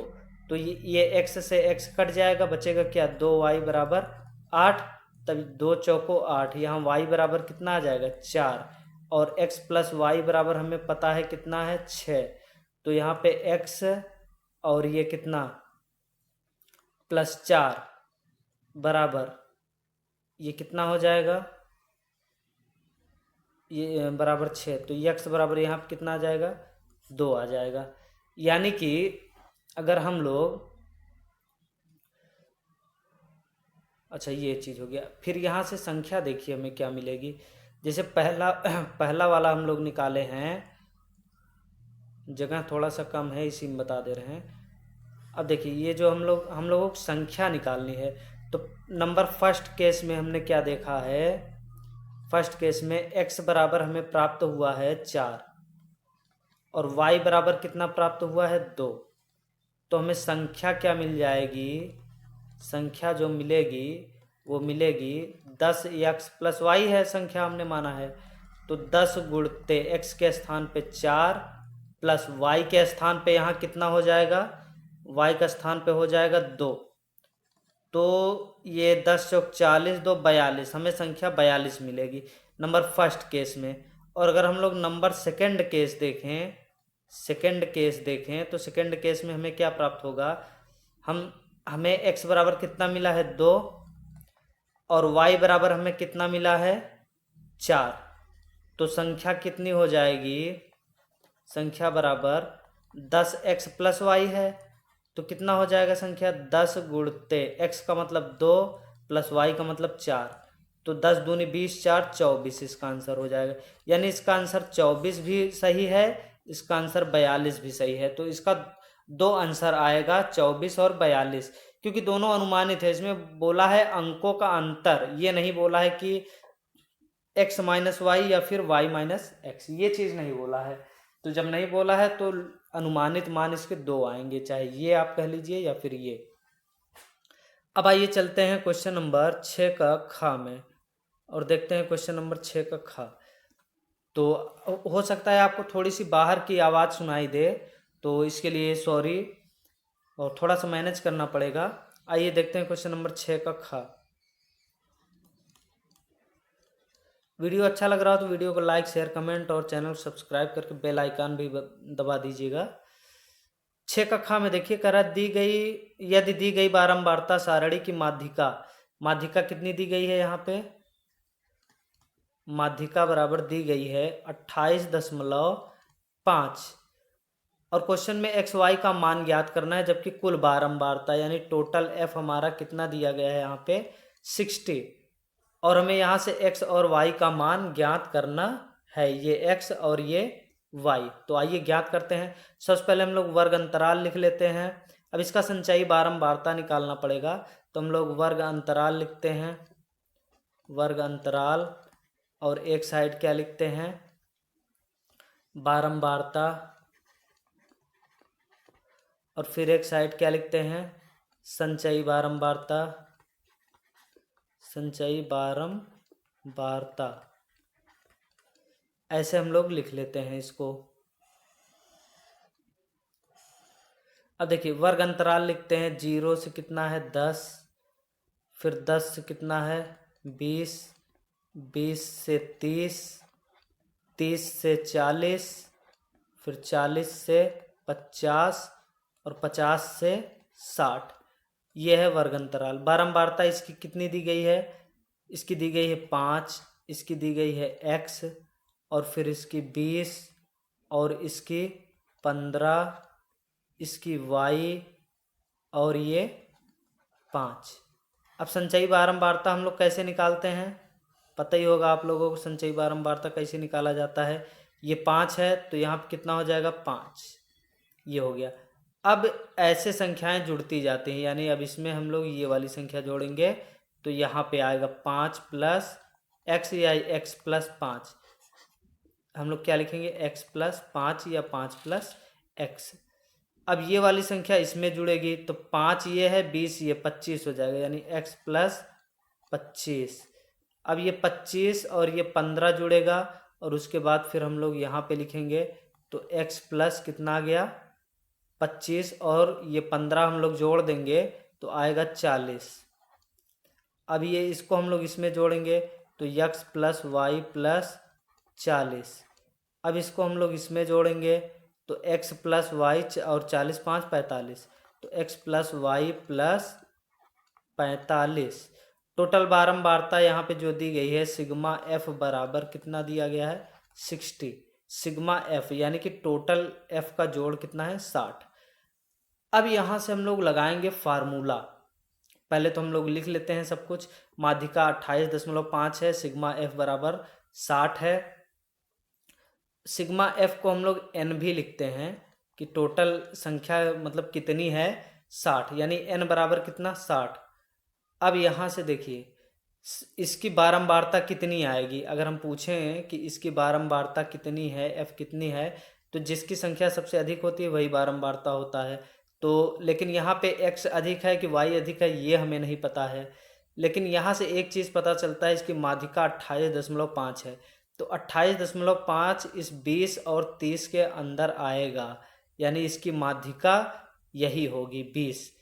तो ये x से x कट जाएगा, बचेगा क्या, 2y बराबर 8। तब 2 चौको 8, यहाँ y बराबर कितना आ जाएगा, 4, और x प्लस वाई बराबर हमें पता है कितना है 6। तो यहाँ पे x और ये कितना +4 बराबर ये कितना हो जाएगा, ये बराबर 6। तो x बराबर यहाँ पे कितना आ जाएगा 2 आ जाएगा। यानी कि अगर हम लोग, अच्छा ये चीज़ हो गया। फिर यहाँ से संख्या देखिए हमें क्या मिलेगी। जैसे पहला वाला हम लोग निकाले हैं, जगह थोड़ा सा कम है इसी में बता दे रहे हैं। अब देखिए ये जो हम लोगों को संख्या निकालनी है, तो नंबर फर्स्ट केस में हमने क्या देखा है, फर्स्ट केस में x बराबर हमें प्राप्त हुआ है 4 और y बराबर कितना प्राप्त हुआ है 2। तो हमें संख्या क्या मिल जाएगी, संख्या जो मिलेगी वो मिलेगी 10x प्लस वाई है, संख्या हमने माना है। तो 10 गुणते x के स्थान पे 4 प्लस y के स्थान पे यहाँ कितना हो जाएगा, y का स्थान पे हो जाएगा 2। तो ये 10 चौक 40, 2 42, हमें संख्या 42 मिलेगी नंबर फर्स्ट केस में। और अगर हम लोग नंबर सेकंड केस देखें, तो सेकंड केस में हमें क्या प्राप्त होगा, हमें x बराबर कितना मिला है 2 और y बराबर हमें कितना मिला है 4। तो संख्या कितनी हो जाएगी, संख्या बराबर 10x प्लस वाई है। तो कितना हो जाएगा संख्या 10 गुणते x का मतलब 2 प्लस y का मतलब 4। तो 10 दूनी 20, 4 24, इसका आंसर हो जाएगा। यानी इसका आंसर 24 भी सही है, इसका आंसर 42 भी सही है। तो इसका दो आंसर आएगा 24 और 42, क्योंकि दोनों अनुमानित है। इसमें बोला है अंकों का अंतर, ये नहीं बोला है कि x माइनस वाई या फिर y माइनस एक्स, ये चीज़ नहीं बोला है। तो जब नहीं बोला है तो अनुमानित मान इसके दो आएंगे, चाहे ये आप कह लीजिए या फिर ये। अब आइए चलते हैं क्वेश्चन नंबर 6 का खा में और देखते हैं क्वेश्चन नंबर 6 का खा। तो हो सकता है आपको थोड़ी सी बाहर की आवाज़ सुनाई दे, तो इसके लिए सॉरी और थोड़ा सा मैनेज करना पड़ेगा। आइए देखते हैं क्वेश्चन नंबर 6 का खा। वीडियो अच्छा लग रहा हो तो वीडियो को लाइक, शेयर, कमेंट और चैनल सब्सक्राइब करके बेल आइकन भी दबा दीजिएगा। 6 कक्षा में देखिए कह रहा यदि दी गई बारंबारता सारणी की माध्यिका कितनी दी गई है, यहाँ पे माध्यिका बराबर दी गई है 28.5 और क्वेश्चन में एक्स वाई का मान ज्ञात करना है, जबकि कुल बारंबारता यानी टोटल एफ हमारा कितना दिया गया है यहाँ पे 60 और हमें यहाँ से x और y का मान ज्ञात करना है, ये x और ये y। तो आइए ज्ञात करते हैं। सबसे पहले हम लोग वर्ग अंतराल लिख लेते हैं। अब इसका संचयी बारंबारता निकालना पड़ेगा, तो हम लोग वर्ग अंतराल लिखते हैं, वर्ग अंतराल, और एक साइड क्या लिखते हैं बारंबारता, और फिर एक साइड क्या लिखते हैं संचयी बारंबारता, संचयी बारंबारता। ऐसे हम लोग लिख लेते हैं इसको। अब देखिए वर्ग अंतराल लिखते हैं, 0 से कितना है 10, फिर 10 से कितना है 20, 20 से 30, 30 से 40, फिर 40 से 50 और 50 से 60। ये है वर्ग अंतराल। बारंबारता इसकी कितनी दी गई है, इसकी दी गई है 5, इसकी दी गई है x और फिर इसकी 20 और इसकी 15, इसकी y और ये 5। अब संचयी बारंबारता हम लोग कैसे निकालते हैं, पता ही होगा आप लोगों को संचयी बारंबारता कैसे निकाला जाता है। ये 5 है तो यहाँ पर कितना हो जाएगा 5, ये हो गया। अब ऐसे संख्याएं जुड़ती जाती हैं, यानी अब इसमें हम लोग ये वाली संख्या जोड़ेंगे तो यहाँ पे आएगा 5 प्लस x या x प्लस 5। हम लोग क्या लिखेंगे x प्लस 5 या 5 प्लस x। अब ये वाली संख्या इसमें जुड़ेगी तो 5 ये है, 20 ये, 25 हो जाएगा, यानी x प्लस 25। अब ये 25 और ये 15 जुड़ेगा और उसके बाद फिर हम लोग यहाँ पे लिखेंगे तो x प्लस कितना आ गया 25 और ये 15 हम लोग जोड़ देंगे तो आएगा 40। अब ये इसको हम लोग इसमें जोड़ेंगे तो x प्लस वाई प्लस 40। अब इसको हम लोग इसमें जोड़ेंगे तो x प्लस वाई और 40 5 45, तो x plus y plus 45। Total बारंबारता यहाँ पे जो दी गई है सिग्मा एफ बराबर कितना दिया गया है 60। सिग्मा एफ यानी कि टोटल एफ का जोड़ कितना है 60। अब यहाँ से हम लोग लगाएंगे फार्मूला। पहले तो हम लोग लिख लेते हैं सब कुछ। माध्यिका 28.5 है, सिग्मा एफ बराबर 60 है। सिग्मा एफ को हम लोग एन भी लिखते हैं कि टोटल संख्या मतलब कितनी है 60, यानी एन बराबर कितना 60। अब यहाँ से देखिए इसकी बारंबारता कितनी आएगी। अगर हम पूछें कि इसकी बारंबारता कितनी है, एफ कितनी है, तो जिसकी संख्या सबसे अधिक होती है वही बारंबारता होता है। तो लेकिन यहाँ पे एक्स अधिक है कि वाई अधिक है ये हमें नहीं पता है। लेकिन यहाँ से एक चीज़ पता चलता है, इसकी माध्यिका 28.5 है, तो 28.5 इस 20 और 30 के अंदर आएगा, यानी इसकी माध्यिका यही होगी 20।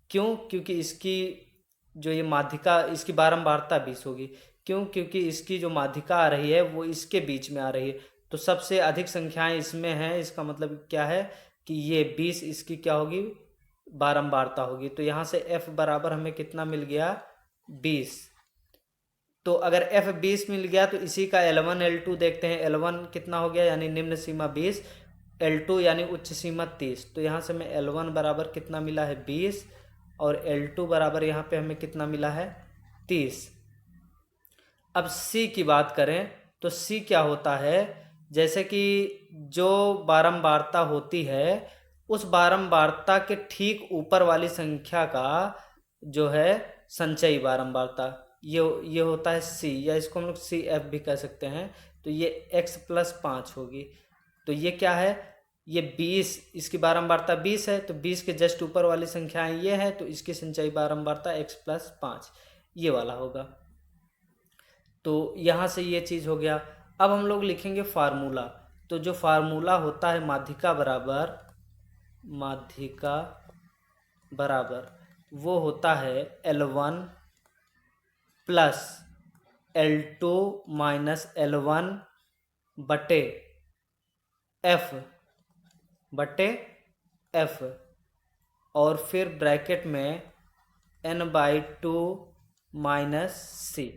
क्यों? क्योंकि इसकी जो ये माध्यिका इसकी बारंबारता 20 होगी। क्यों? क्योंकि इसकी जो माध्यिका आ रही है वो इसके बीच में आ रही है, तो सबसे अधिक संख्याएं इसमें हैं। इसका मतलब क्या है कि ये 20 इसकी क्या होगी बारंबारता होगी। तो यहाँ से f बराबर हमें कितना मिल गया 20। तो अगर f 20 मिल गया तो इसी का L1 L2 देखते हैं। L1 कितना हो गया, यानी निम्न सीमा 20, L2 यानी उच्च सीमा 30। तो यहाँ से हमें L1 बराबर कितना मिला है 20 और L2 बराबर यहाँ पे हमें कितना मिला है 30। अब C की बात करें तो C क्या होता है, जैसे कि जो बारंबारता होती है उस बारंबारता के ठीक ऊपर वाली संख्या का जो है संचयी बारंबारता, ये होता है C, या इसको हम लोग CF भी कह सकते हैं। तो ये x प्लस 5 होगी। तो ये क्या है, ये 20, इसकी बारंबारता 20 है, तो 20 के जस्ट ऊपर वाली संख्याएं ये है, तो इसकी संचयी बारंबारता x प्लस 5 ये वाला होगा। तो यहाँ से ये चीज़ हो गया। अब हम लोग लिखेंगे फार्मूला। तो जो फार्मूला होता है माध्यिका बराबर वो होता है L1 plus L2 minus L1 बटे F और फिर ब्रैकेट में n/2 माइनस C,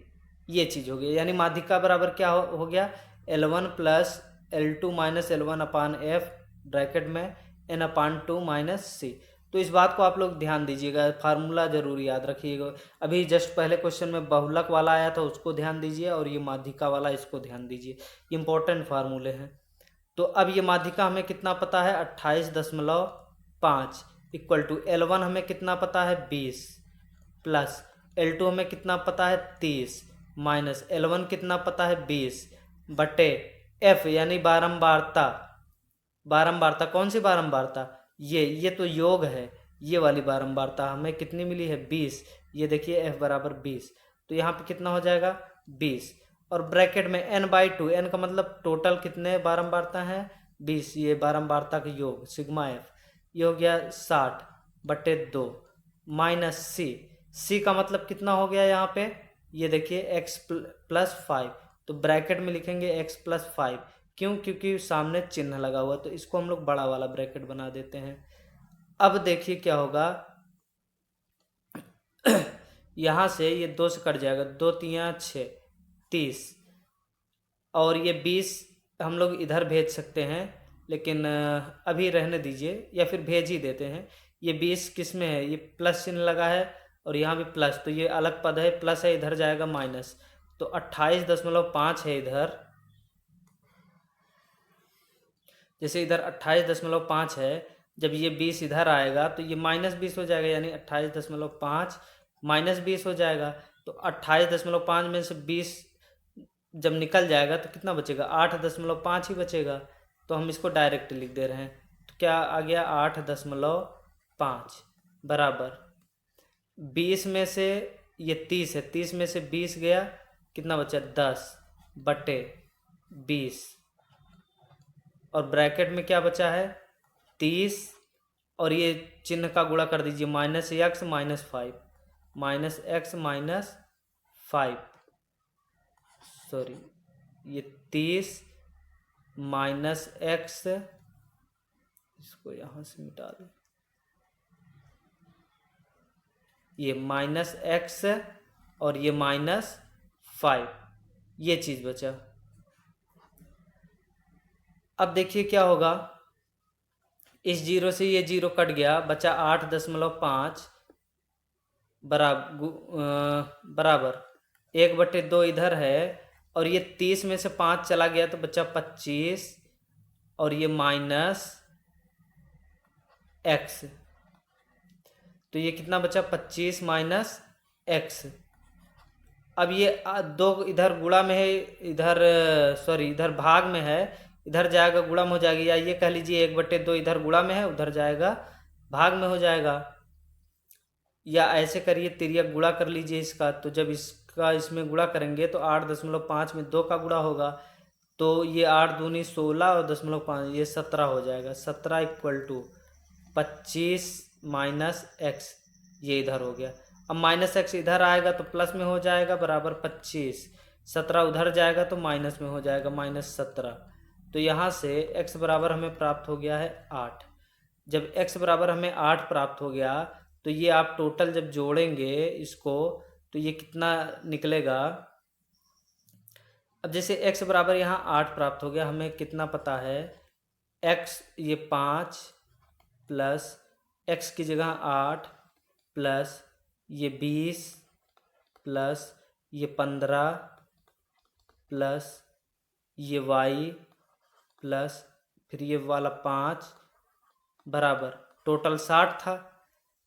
ये चीज़ हो गई। यानी माध्यिका बराबर क्या हो गया L1 plus L2 minus L1 अपान F ब्रैकेट में n/2 माइनस C। तो इस बात को आप लोग ध्यान दीजिएगा, फार्मूला जरूर याद रखिएगा। अभी जस्ट पहले क्वेश्चन में बहुलक वाला आया था उसको ध्यान दीजिए, और ये माध्यिका वाला इसको ध्यान दीजिए, इंपॉर्टेंट फार्मूले हैं। तो अब ये माध्यिका हमें कितना पता है 28.5 इक्वल टू L1 हमें कितना पता है 20 प्लस L2 हमें कितना पता है 30 माइनस L1 कितना पता है 20 बटे F यानी बारंबारता कौन सी बारंबारता, ये तो योग है, ये वाली बारंबारता हमें कितनी मिली है 20। ये देखिए F बराबर 20, तो यहाँ पे कितना हो जाएगा 20 और ब्रैकेट में n/2, n का मतलब टोटल कितने बारंबारता है 20, ये बारंबारता का योग सिग्मा एफ, ये हो गया 60/2 माइनस C का मतलब कितना हो गया यहाँ पे, ये देखिए x प्लस 5, तो ब्रैकेट में लिखेंगे x प्लस 5। क्यों? क्योंकि सामने चिन्ह लगा हुआ, तो इसको हम लोग बड़ा वाला ब्रैकेट बना देते हैं। अब देखिए क्या होगा यहाँ से ये 2 से कट जाएगा, 2 3 6 30 और ये 20 हम लोग इधर भेज सकते हैं, लेकिन अभी रहने दीजिए या फिर भेज ही देते हैं। ये 20 किस में है, ये प्लस चिन्ह लगा है और यहाँ भी प्लस, तो ये अलग पद है, प्लस है, इधर जाएगा माइनस, तो 28.5 है इधर। जैसे इधर 28.5 है, जब ये 20 इधर आएगा तो ये -20 हो जाएगा, यानी 28.5 -20 हो जाएगा। तो 28.5 में से 20 जब निकल जाएगा तो कितना बचेगा 8.5 ही बचेगा। तो हम इसको डायरेक्ट लिख दे रहे हैं, तो क्या आ गया 8.5 बराबर 20 में से ये 30 है, 30 में से 20 गया, कितना बचा 10/20 और ब्रैकेट में क्या बचा है 30 और ये चिन्ह का गुणा कर दीजिए -x -5 -x -5 सॉरी ये 30 माइनस एक्स, इसको यहाँ से मिटा दें, ये माइनस एक्स और ये -5, ये चीज़ बचा। अब देखिए क्या होगा, इस जीरो से ये जीरो कट गया, बचा 8.5 बराबर 1/2 इधर है, और ये 30 में से 5 चला गया तो बचा 25, और ये माइनस एक्स, तो ये कितना बचा 25 माइनस एक्स। अब ये दो इधर गुणा में है, इधर सॉरी इधर भाग में है, इधर जाएगा गुणा में हो जाएगी, या ये कह लीजिए 1/2 इधर गुणा में है, उधर जाएगा भाग में हो जाएगा, या ऐसे करिए तिर्यक गुणा कर लीजिए इसका। तो जब इसका इसमें गुणा करेंगे तो 8.5 में 2 का गुणा होगा, तो ये 8 दूनी 16 और 0.5 ये 17 हो जाएगा। 17 = 25 माइनस एक्स, ये इधर हो गया। अब माइनस एक्स इधर आएगा तो प्लस में हो जाएगा, बराबर 25। 17 उधर जाएगा तो माइनस में हो जाएगा, -17। तो यहाँ से x बराबर हमें प्राप्त हो गया है 8। जब x बराबर हमें 8 प्राप्त हो गया तो ये आप टोटल जब जोड़ेंगे इसको तो ये कितना निकलेगा। अब जैसे x बराबर यहाँ 8 प्राप्त हो गया, हमें कितना पता है, x ये 5 प्लस x की जगह 8 प्लस ये 20 प्लस ये 15 प्लस ये y प्लस फिर ये वाला 5 बराबर टोटल 60 था।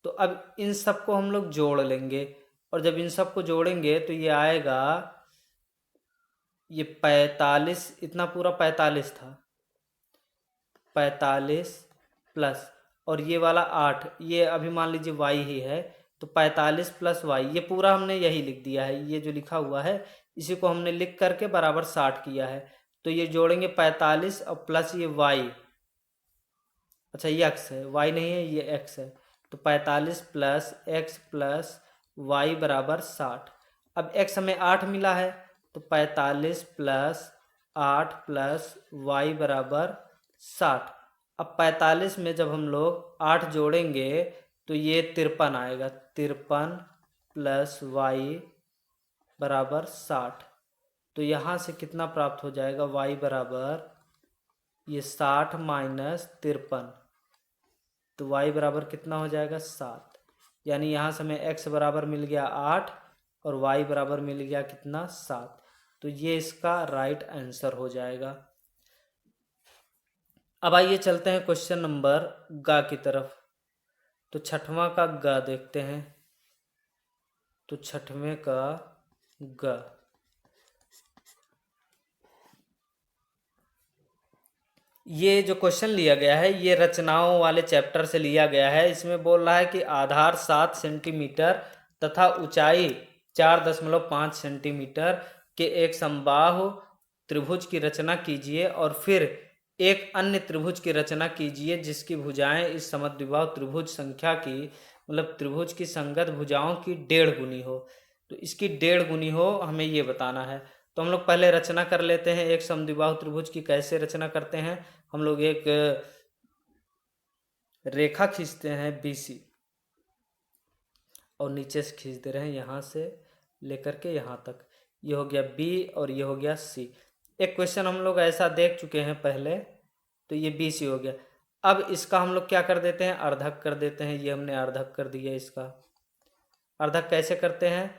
तो अब इन सब को हम लोग जोड़ लेंगे, और जब इन सब को जोड़ेंगे तो ये आएगा, ये 45, इतना पूरा 45 था, 45 प्लस और ये वाला 8, ये अभी मान लीजिए y ही है, तो 45 प्लस y, ये पूरा हमने यही लिख दिया है, ये जो लिखा हुआ है इसी को हमने लिख करके बराबर 60 किया है। तो ये जोड़ेंगे 45 और प्लस ये y, अच्छा ये x है, y नहीं है, ये x है, तो 45 प्लस x प्लस y बराबर 60। अब x हमें 8 मिला है, तो 45 प्लस 8 प्लस y बराबर 60। अब 45 में जब हम लोग 8 जोड़ेंगे तो ये 53 आएगा, 53 प्लस y बराबर 60। तो यहाँ से कितना प्राप्त हो जाएगा, y बराबर ये 60 माइनस 53, तो y बराबर कितना हो जाएगा 7। यानी यहाँ से हमें x बराबर मिल गया 8 और y बराबर मिल गया कितना 7। तो ये इसका राइट आंसर हो जाएगा। अब आइए चलते हैं क्वेश्चन नंबर ग की तरफ। तो छठवां का ग देखते हैं। तो छठवें का ग, ये जो क्वेश्चन लिया गया है ये रचनाओं वाले चैप्टर से लिया गया है। इसमें बोल रहा है कि आधार 7 सेंटीमीटर तथा ऊंचाई 4.5 सेंटीमीटर के एक समबाहु त्रिभुज की रचना कीजिए, और फिर एक अन्य त्रिभुज की रचना कीजिए जिसकी भुजाएं इस समद्विबाहु त्रिभुज संख्या की, मतलब त्रिभुज की संगत भुजाओं की 1.5 गुनी हो। तो इसकी 1.5 गुनी हो हमें ये बताना है। तो हम लोग पहले रचना कर लेते हैं एक समद्विबाहु त्रिभुज की। कैसे रचना करते हैं, हम लोग एक रेखा खींचते हैं BC, और नीचे से खींच दे रहे हैं यहाँ से लेकर के यहाँ तक। ये हो गया B और ये हो गया C। एक क्वेश्चन हम लोग ऐसा देख चुके हैं पहले, तो ये BC हो गया। अब इसका हम लोग क्या कर देते हैं, अर्धक कर देते हैं। ये हमने अर्धक कर दिया। इसका अर्धक कैसे करते हैं,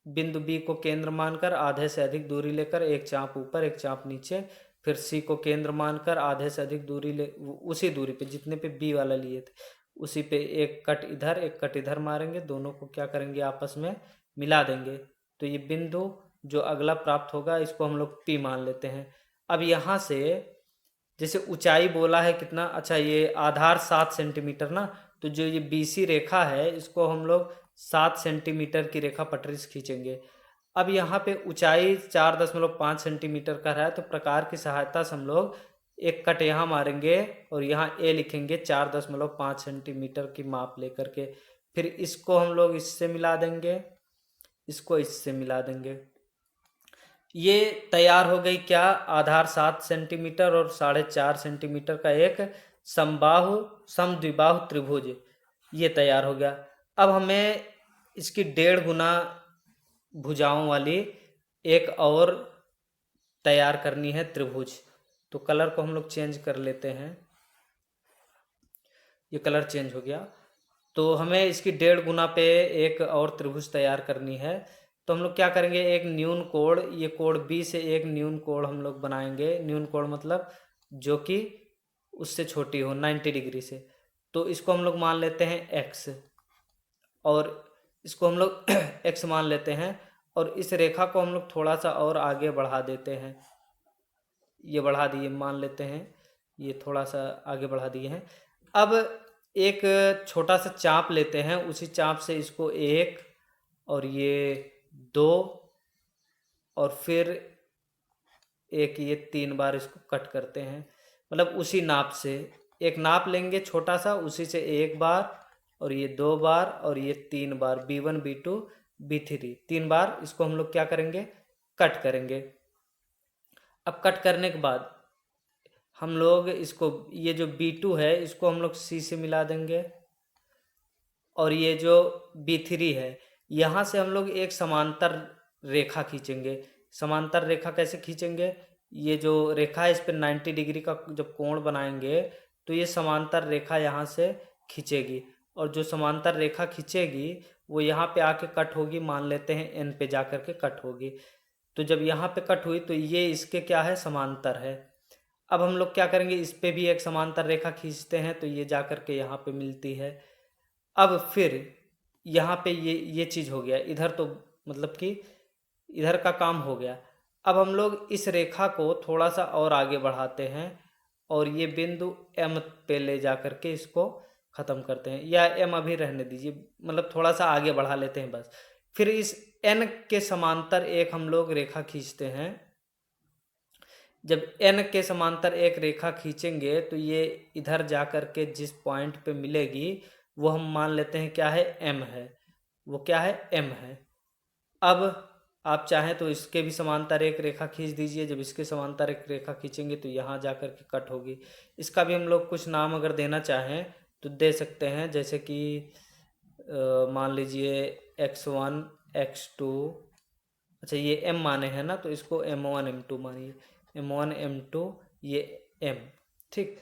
बिंदु B को केंद्र मानकर आधे से अधिक दूरी लेकर एक चाप ऊपर एक चाप नीचे, फिर C को केंद्र मानकर आधे से अधिक दूरी ले, उसी दूरी पे जितने पे B वाला लिए थे उसी पे एक कट इधर एक कट इधर मारेंगे, दोनों को क्या करेंगे आपस में मिला देंगे। तो ये बिंदु जो अगला प्राप्त होगा इसको हम लोग P मान लेते हैं। अब यहाँ से जैसे ऊंचाई बोला है कितना, अच्छा ये आधार 7 सेंटीमीटर ना, तो जो ये BC रेखा है इसको हम लोग 7 सेंटीमीटर की रेखा पटरी से खींचेंगे। अब यहाँ पे ऊंचाई 4.5 सेंटीमीटर का है, तो प्रकार की सहायता से हम लोग एक कट यहाँ मारेंगे और यहाँ A लिखेंगे 4.5 सेंटीमीटर की माप लेकर के। फिर इसको हम लोग इससे मिला देंगे, इसको इससे मिला देंगे। ये तैयार हो गई क्या, आधार 7 सेंटीमीटर और 4.5 सेंटीमीटर का एक समबाहु समद्विबाहु त्रिभुज, ये तैयार हो गया। अब हमें इसकी 1.5 गुना भुजाओं वाली एक और तैयार करनी है त्रिभुज। तो कलर को हम लोग चेंज कर लेते हैं, ये कलर चेंज हो गया। तो हमें इसकी 1.5 गुना पे एक और त्रिभुज तैयार करनी है। तो हम लोग क्या करेंगे, एक न्यून कोण, ये कोण बी से एक न्यून कोण हम लोग बनाएंगे। न्यून कोण मतलब जो कि उससे छोटी हो 90 डिग्री से। तो इसको हम लोग मान लेते हैं एक्स, और इसको हम लोग एक्स मान लेते हैं, और इस रेखा को हम लोग थोड़ा सा और आगे बढ़ा देते हैं। ये बढ़ा दिए, मान लेते हैं ये थोड़ा सा आगे बढ़ा दिए हैं। अब एक छोटा सा चाप लेते हैं, उसी चाप से इसको 1 और ये 2 और फिर एक ये 3 बार इसको कट करते हैं। मतलब उसी नाप से एक नाप लेंगे छोटा सा, उसी से 1 बार और ये 2 बार और ये 3 बार, B1 B2 B3 3 बार इसको हम लोग क्या करेंगे, कट करेंगे। अब कट करने के बाद हम लोग इसको, ये जो B2 है इसको हम लोग C से मिला देंगे, और ये जो B3 है यहाँ से हम लोग एक समांतर रेखा खींचेंगे। समांतर रेखा कैसे खींचेंगे, ये जो रेखा है इस पर 90 डिग्री का जब कोण बनाएंगे तो ये समांतर रेखा यहाँ से खींचेगी, और जो समांतर रेखा खींचेगी वो यहाँ पे आके कट होगी, मान लेते हैं N पे जा कर के कट होगी। तो जब यहाँ पे कट हुई तो ये इसके क्या है, समांतर है। अब हम लोग क्या करेंगे, इस पे भी एक समांतर रेखा खींचते हैं, तो ये जा कर के यहाँ पे मिलती है। अब फिर यहाँ पे ये चीज़ हो गया, इधर तो मतलब कि इधर का काम हो गया। अब हम लोग इस रेखा को थोड़ा सा और आगे बढ़ाते हैं, और ये बिंदु M पे ले जा कर के इसको ख़त्म करते हैं, या M अभी रहने दीजिए, मतलब थोड़ा सा आगे बढ़ा लेते हैं बस। फिर इस N के समांतर एक हम लोग रेखा खींचते हैं। जब N के समांतर एक रेखा खींचेंगे तो ये इधर जा कर के जिस पॉइंट पे मिलेगी वो हम मान लेते हैं क्या है, M है। वो क्या है, M है। अब आप चाहें तो इसके भी समांतर एक रेखा खींच दीजिए। जब इसके समांतर एक रेखा खींचेंगे तो यहाँ जा कर के कट होगी। इसका भी हम लोग कुछ नाम अगर देना चाहें तो दे सकते हैं, जैसे कि मान लीजिए x1 x2, अच्छा ये M माने हैं ना, तो इसको M1 M2 मानिए, M1 M2 ये M, ठीक।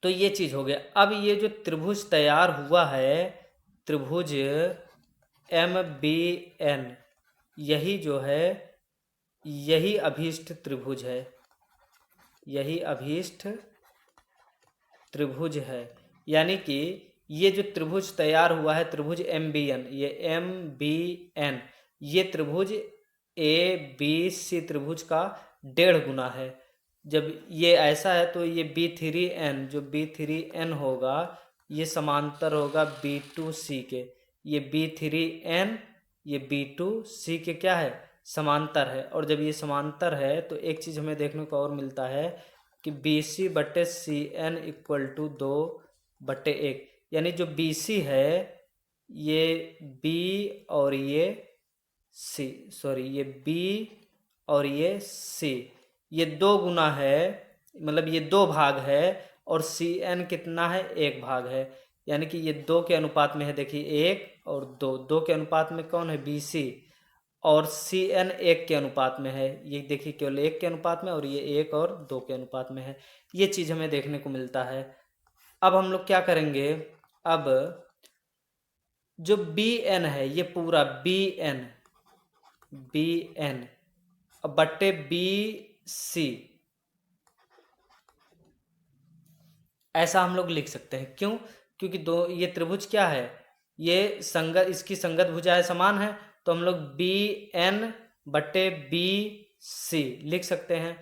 तो ये चीज़ हो गया। अब ये जो त्रिभुज तैयार हुआ है, त्रिभुज MBN, यही जो है यही अभीष्ट त्रिभुज है, यही अभीष्ट त्रिभुज है। यानी कि ये जो त्रिभुज तैयार हुआ है त्रिभुज MBN, ये MBN ये त्रिभुज ABC त्रिभुज का 1.5 गुना है। जब ये ऐसा है तो ये B3N, जो B3N होगा ये समांतर होगा B2C के। ये B3N ये B2C के क्या है, समांतर है। और जब ये समांतर है तो एक चीज़ हमें देखने को और मिलता है कि BC/CN इक्वल टू 2/1, यानी जो BC है ये B और ये C, सॉरी ये B और ये C, ये 2 गुना है, मतलब ये 2 भाग है, और CN कितना है, 1 भाग है। यानी कि ये 2 के अनुपात में है, देखिए 1 और 2, 2 के अनुपात में कौन है, BC, और CN 1 के अनुपात में है। ये देखिए केवल 1 के अनुपात में, और ये 1 और 2 के अनुपात में है। ये चीज़ हमें देखने को मिलता है। अब हम लोग क्या करेंगे, अब जो BN है ये पूरा BN बट्टे BC, ऐसा हम लोग लिख सकते हैं। क्यों, क्योंकि दो ये त्रिभुज क्या है, ये संगत, इसकी संगत भुजाएं समान है, तो हम लोग BN बट्टे BC लिख सकते हैं।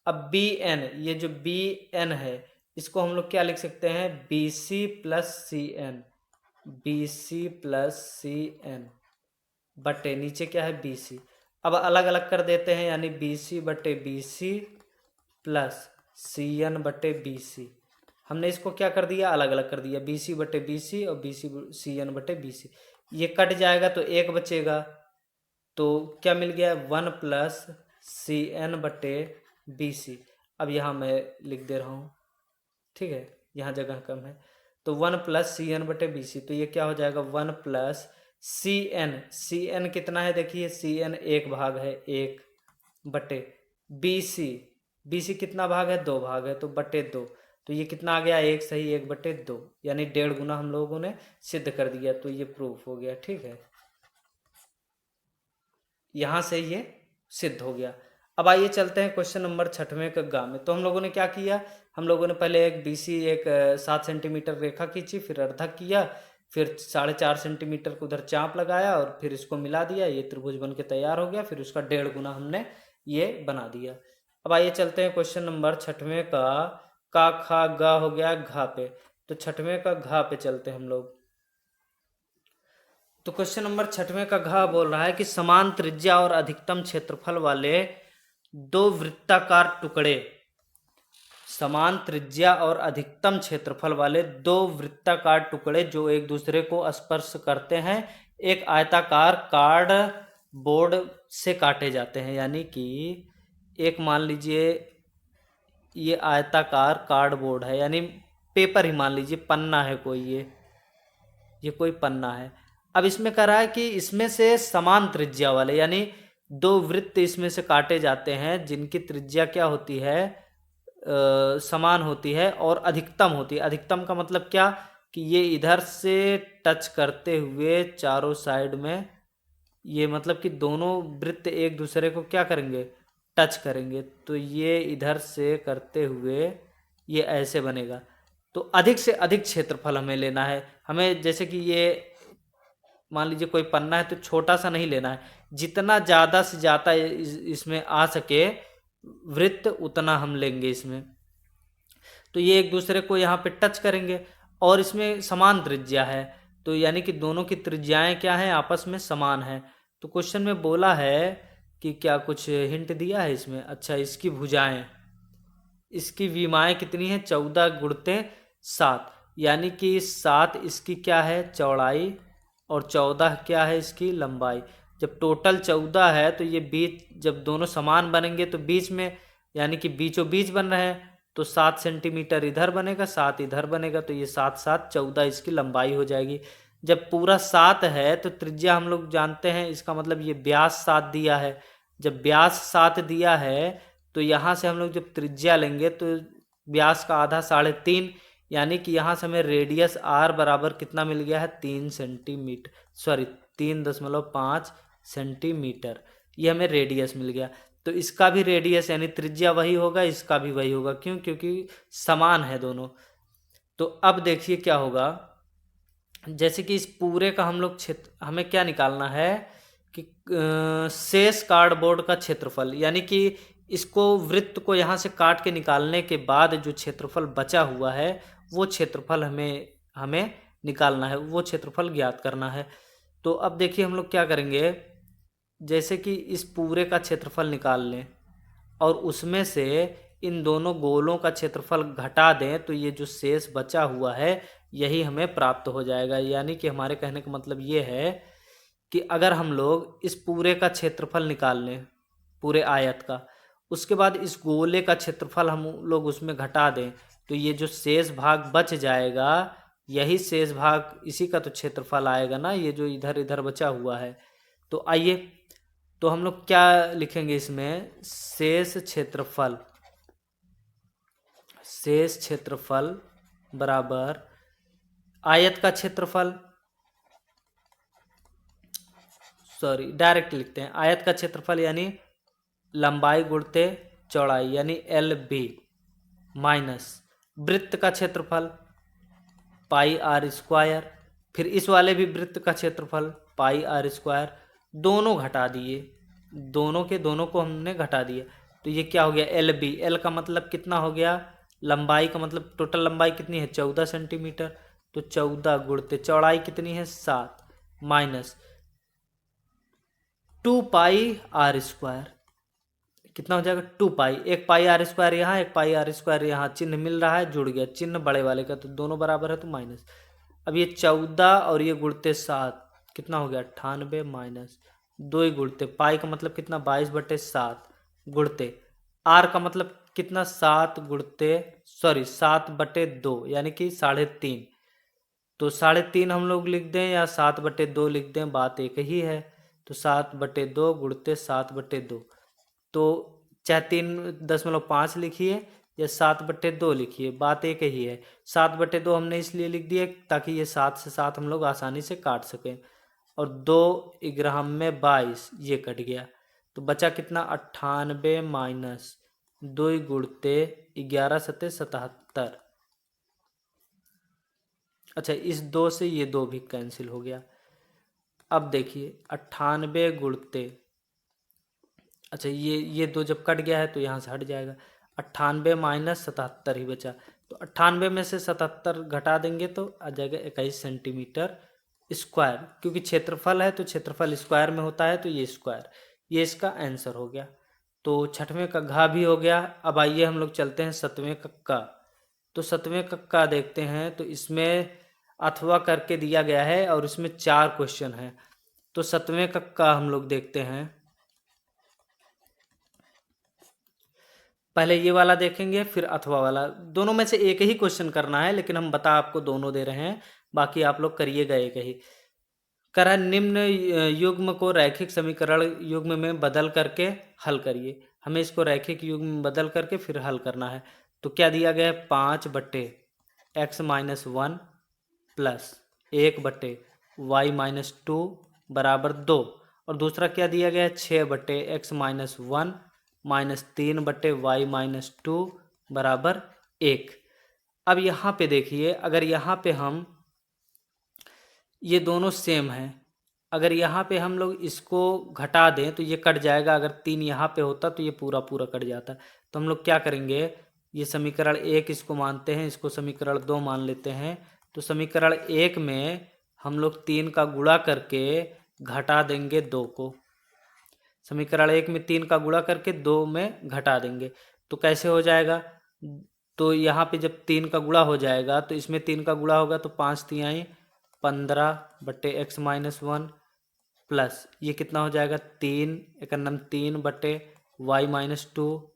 अब BN, ये जो BN है इसको हम लोग क्या लिख सकते हैं, BC plus CN, BC plus CN बटे नीचे क्या है, BC। अब अलग अलग कर देते हैं, यानी BC बटे BC प्लस CN बटे BC। हमने इसको क्या कर दिया, अलग अलग कर दिया, BC बटे BC और BC CN बटे BC। ये कट जाएगा तो 1 बचेगा, तो क्या मिल गया, 1+CN/BC। अब यहाँ मैं लिख दे रहा हूँ, ठीक है, यहाँ जगह कम है। तो 1+CN/BC, तो ये क्या हो जाएगा, 1+CN। CN कितना है, देखिए CN 1 भाग है, 1/BC। BC कितना भाग है, 2 भाग है, तो बटे 2। तो ये कितना आ गया, 1 सही, 1/2, यानी 1.5 गुना हम लोगों ने सिद्ध कर दिया। तो ये प्रूफ हो गया, ठीक है, यहाँ से ये सिद्ध हो गया। अब आइए चलते हैं क्वेश्चन नंबर 6वें का गा में। तो हम लोगों ने क्या किया, हम लोगों ने पहले एक BC 7 सेंटीमीटर रेखा खींची, फिर अर्धक किया, फिर 4.5 सेंटीमीटर को उधर चाप लगाया और फिर इसको मिला दिया, ये त्रिभुज बन के तैयार हो गया। फिर उसका 1.5 गुना हमने ये बना दिया। अब आइए चलते हैं क्वेश्चन नंबर 6वें का खा गा हो गया घा पे। तो 6वें का घा पे चलते हैं हम लोग। तो क्वेश्चन नंबर 6वें का घ बोल रहा है कि समान त्रिज्या और अधिकतम क्षेत्रफल वाले दो वृत्ताकार टुकड़े, समान त्रिज्या और अधिकतम क्षेत्रफल वाले दो वृत्ताकार टुकड़े जो एक दूसरे को स्पर्श करते हैं, एक आयताकार कार्ड बोर्ड से काटे जाते हैं। यानी कि एक मान लीजिए ये आयताकार कार्डबोर्ड है, यानी पेपर ही मान लीजिए, पन्ना है कोई, ये कोई पन्ना है। अब इसमें कह रहा है कि इसमें से समान त्रिज्या वाले, यानी दो वृत्त इसमें से काटे जाते हैं जिनकी त्रिज्या क्या होती है, समान होती है और अधिकतम होती है। अधिकतम का मतलब क्या, कि ये इधर से टच करते हुए चारों साइड में, ये मतलब कि दोनों वृत्त एक दूसरे को क्या करेंगे, टच करेंगे। तो ये इधर से करते हुए ये ऐसे बनेगा। तो अधिक से अधिक क्षेत्रफल हमें लेना है। हमें जैसे कि ये मान लीजिए कोई पन्ना है, तो छोटा सा नहीं लेना है, जितना ज़्यादा से ज़्यादा इसमें आ सके वृत्त उतना हम लेंगे इसमें। तो ये एक दूसरे को यहाँ पे टच करेंगे और इसमें समान त्रिज्या है, तो यानी कि दोनों की त्रिज्याएं क्या हैं, आपस में समान है। तो क्वेश्चन में बोला है कि क्या कुछ हिंट दिया है इसमें, अच्छा इसकी भुजाएं, इसकी विमाएं कितनी है, 14 × 7, यानी कि 7 इसकी क्या है, चौड़ाई, और 14 क्या है इसकी लंबाई। जब टोटल 14 है तो ये बीच, जब दोनों समान बनेंगे तो बीच में, यानी कि बीचों बीच बन रहे हैं, तो 7 सेंटीमीटर इधर बनेगा, 7 इधर बनेगा, तो ये 7 7 14 इसकी लंबाई हो जाएगी। जब पूरा 7 है तो त्रिज्या हम लोग जानते हैं, इसका मतलब ये व्यास 7 दिया है। जब व्यास 7 दिया है तो यहाँ से हम लोग जब त्रिज्या लेंगे तो व्यास का आधा 3.5, यानी कि यहाँ से हमें रेडियस R बराबर कितना मिल गया है, 3 सेंटीमीटर, सॉरी 3.5 सेंटीमीटर, ये हमें रेडियस मिल गया। तो इसका भी रेडियस यानी त्रिज्या वही होगा, इसका भी वही होगा, क्यों, क्योंकि समान है दोनों। तो अब देखिए क्या होगा, जैसे कि इस पूरे का हम लोग क्षेत्र, हमें क्या निकालना है कि शेष कार्डबोर्ड का क्षेत्रफल, यानी कि इसको वृत्त को यहाँ से काट के निकालने के बाद जो क्षेत्रफल बचा हुआ है वो क्षेत्रफल हमें निकालना है, वो क्षेत्रफल ज्ञात करना है। तो अब देखिए हम लोग क्या करेंगे, जैसे कि इस पूरे का क्षेत्रफल निकाल लें और उसमें से इन दोनों गोलों का क्षेत्रफल घटा दें, तो ये जो शेष बचा हुआ है यही हमें प्राप्त हो जाएगा। यानी कि हमारे कहने का मतलब ये है कि अगर हम लोग इस पूरे का क्षेत्रफल निकाल लें, पूरे आयत का, उसके बाद इस गोले का क्षेत्रफल हम लोग उसमें घटा दें, तो ये जो शेष भाग बच जाएगा, यही शेष भाग, इसी का तो क्षेत्रफल आएगा ना, ये जो इधर इधर बचा हुआ है। तो आइए, तो हम लोग क्या लिखेंगे इसमें, शेष क्षेत्रफल बराबर आयत का क्षेत्रफल, सॉरी डायरेक्ट लिखते हैं, आयत का क्षेत्रफल यानी लंबाई गुणते चौड़ाई, यानी LB, माइनस वृत्त का क्षेत्रफल πr², फिर इस वाले भी वृत्त का क्षेत्रफल πr², दोनों घटा दिए, दोनों के दोनों को हमने घटा दिया, तो ये क्या हो गया, LB। L का मतलब कितना हो गया, लंबाई का मतलब, टोटल लंबाई कितनी है, 14 सेंटीमीटर, तो 14 गुणते चौड़ाई कितनी है, 7, माइनस 2πr², कितना हो जाएगा, 2π, एक πr² यहाँ, एक πr² यहाँ, चिन्ह मिल रहा है, जुड़ गया चिन्ह बड़े वाले का, तो दोनों बराबर है तो माइनस। अब ये 14 और ये गुणते 7 कितना हो गया, 98, माइनस 2 ही गुणते, पाई का मतलब कितना 22/7 गुणते, आर का मतलब कितना 7/2 यानी कि 3.5। तो 3.5 हम लोग लिख दें या 7/2 लिख दें, बात एक ही है। तो 7/2 गुणते 7/2, तो चाहे 3.5 लिखिए या 7/2 लिखिए, बात एक ही है। 7/2 हमने इसलिए लिख दिया ताकि ये 7 से 7 हम लोग आसानी से काट सकें। और 2 ग्राम में 22 ये कट गया, तो बचा कितना 98 माइनस 2 गुणते 11×7=77। अच्छा, इस 2 से ये 2 भी कैंसिल हो गया। अब देखिए 98 गुणते, अच्छा ये 2 जब कट गया है तो यहाँ से हट जाएगा, 98 माइनस 77 ही बचा। तो 98 में से 77 घटा देंगे तो आ जाएगा 21 सेंटीमीटर स्क्वायर, क्योंकि क्षेत्रफल है तो क्षेत्रफल स्क्वायर में होता है, तो ये स्क्वायर, ये इसका आंसर हो गया। तो छठवें का घा भी हो गया। अब आइए हम लोग चलते हैं सतवें का क। तो सतवें का क देखते हैं, तो इसमें अथवा करके दिया गया है और इसमें 4 क्वेश्चन हैं। तो सतवें का क हम लोग देखते हैं, पहले ये वाला देखेंगे फिर अथवा वाला, दोनों में से एक ही क्वेश्चन करना है, लेकिन हम बता आपको दोनों दे रहे हैं, बाकी आप लोग करिएगा एक ही। करा निम्न युग्म को रैखिक समीकरण युग्म में बदल करके हल करिए। हमें इसको रैखिक युग्म में बदल करके फिर हल करना है। तो क्या दिया गया है 5/x-1 प्लस 1/y-2 बराबर 2, और दूसरा क्या दिया गया है 6/x-1 माइनस 3/y-2 बराबर 1। अब यहाँ पे देखिए, अगर यहाँ पे हम ये दोनों सेम हैं, अगर यहाँ पे हम लोग इसको घटा दें तो ये कट जाएगा, अगर 3 यहाँ पे होता तो ये पूरा पूरा कट जाता। तो हम लोग क्या करेंगे, ये समीकरण 1 इसको मानते हैं, इसको समीकरण 2 मान लेते हैं। तो समीकरण 1 में हम लोग 3 का गुणा करके घटा देंगे 2 को, समीकरण 1 में 3 का गुणा करके 2 में घटा देंगे। तो कैसे हो जाएगा, तो यहाँ पे जब 3 का गुणा हो जाएगा तो इसमें 3 का गुणा होगा, तो 5 तिहाई 15/x-1 प्लस ये कितना हो जाएगा 3/3/y-2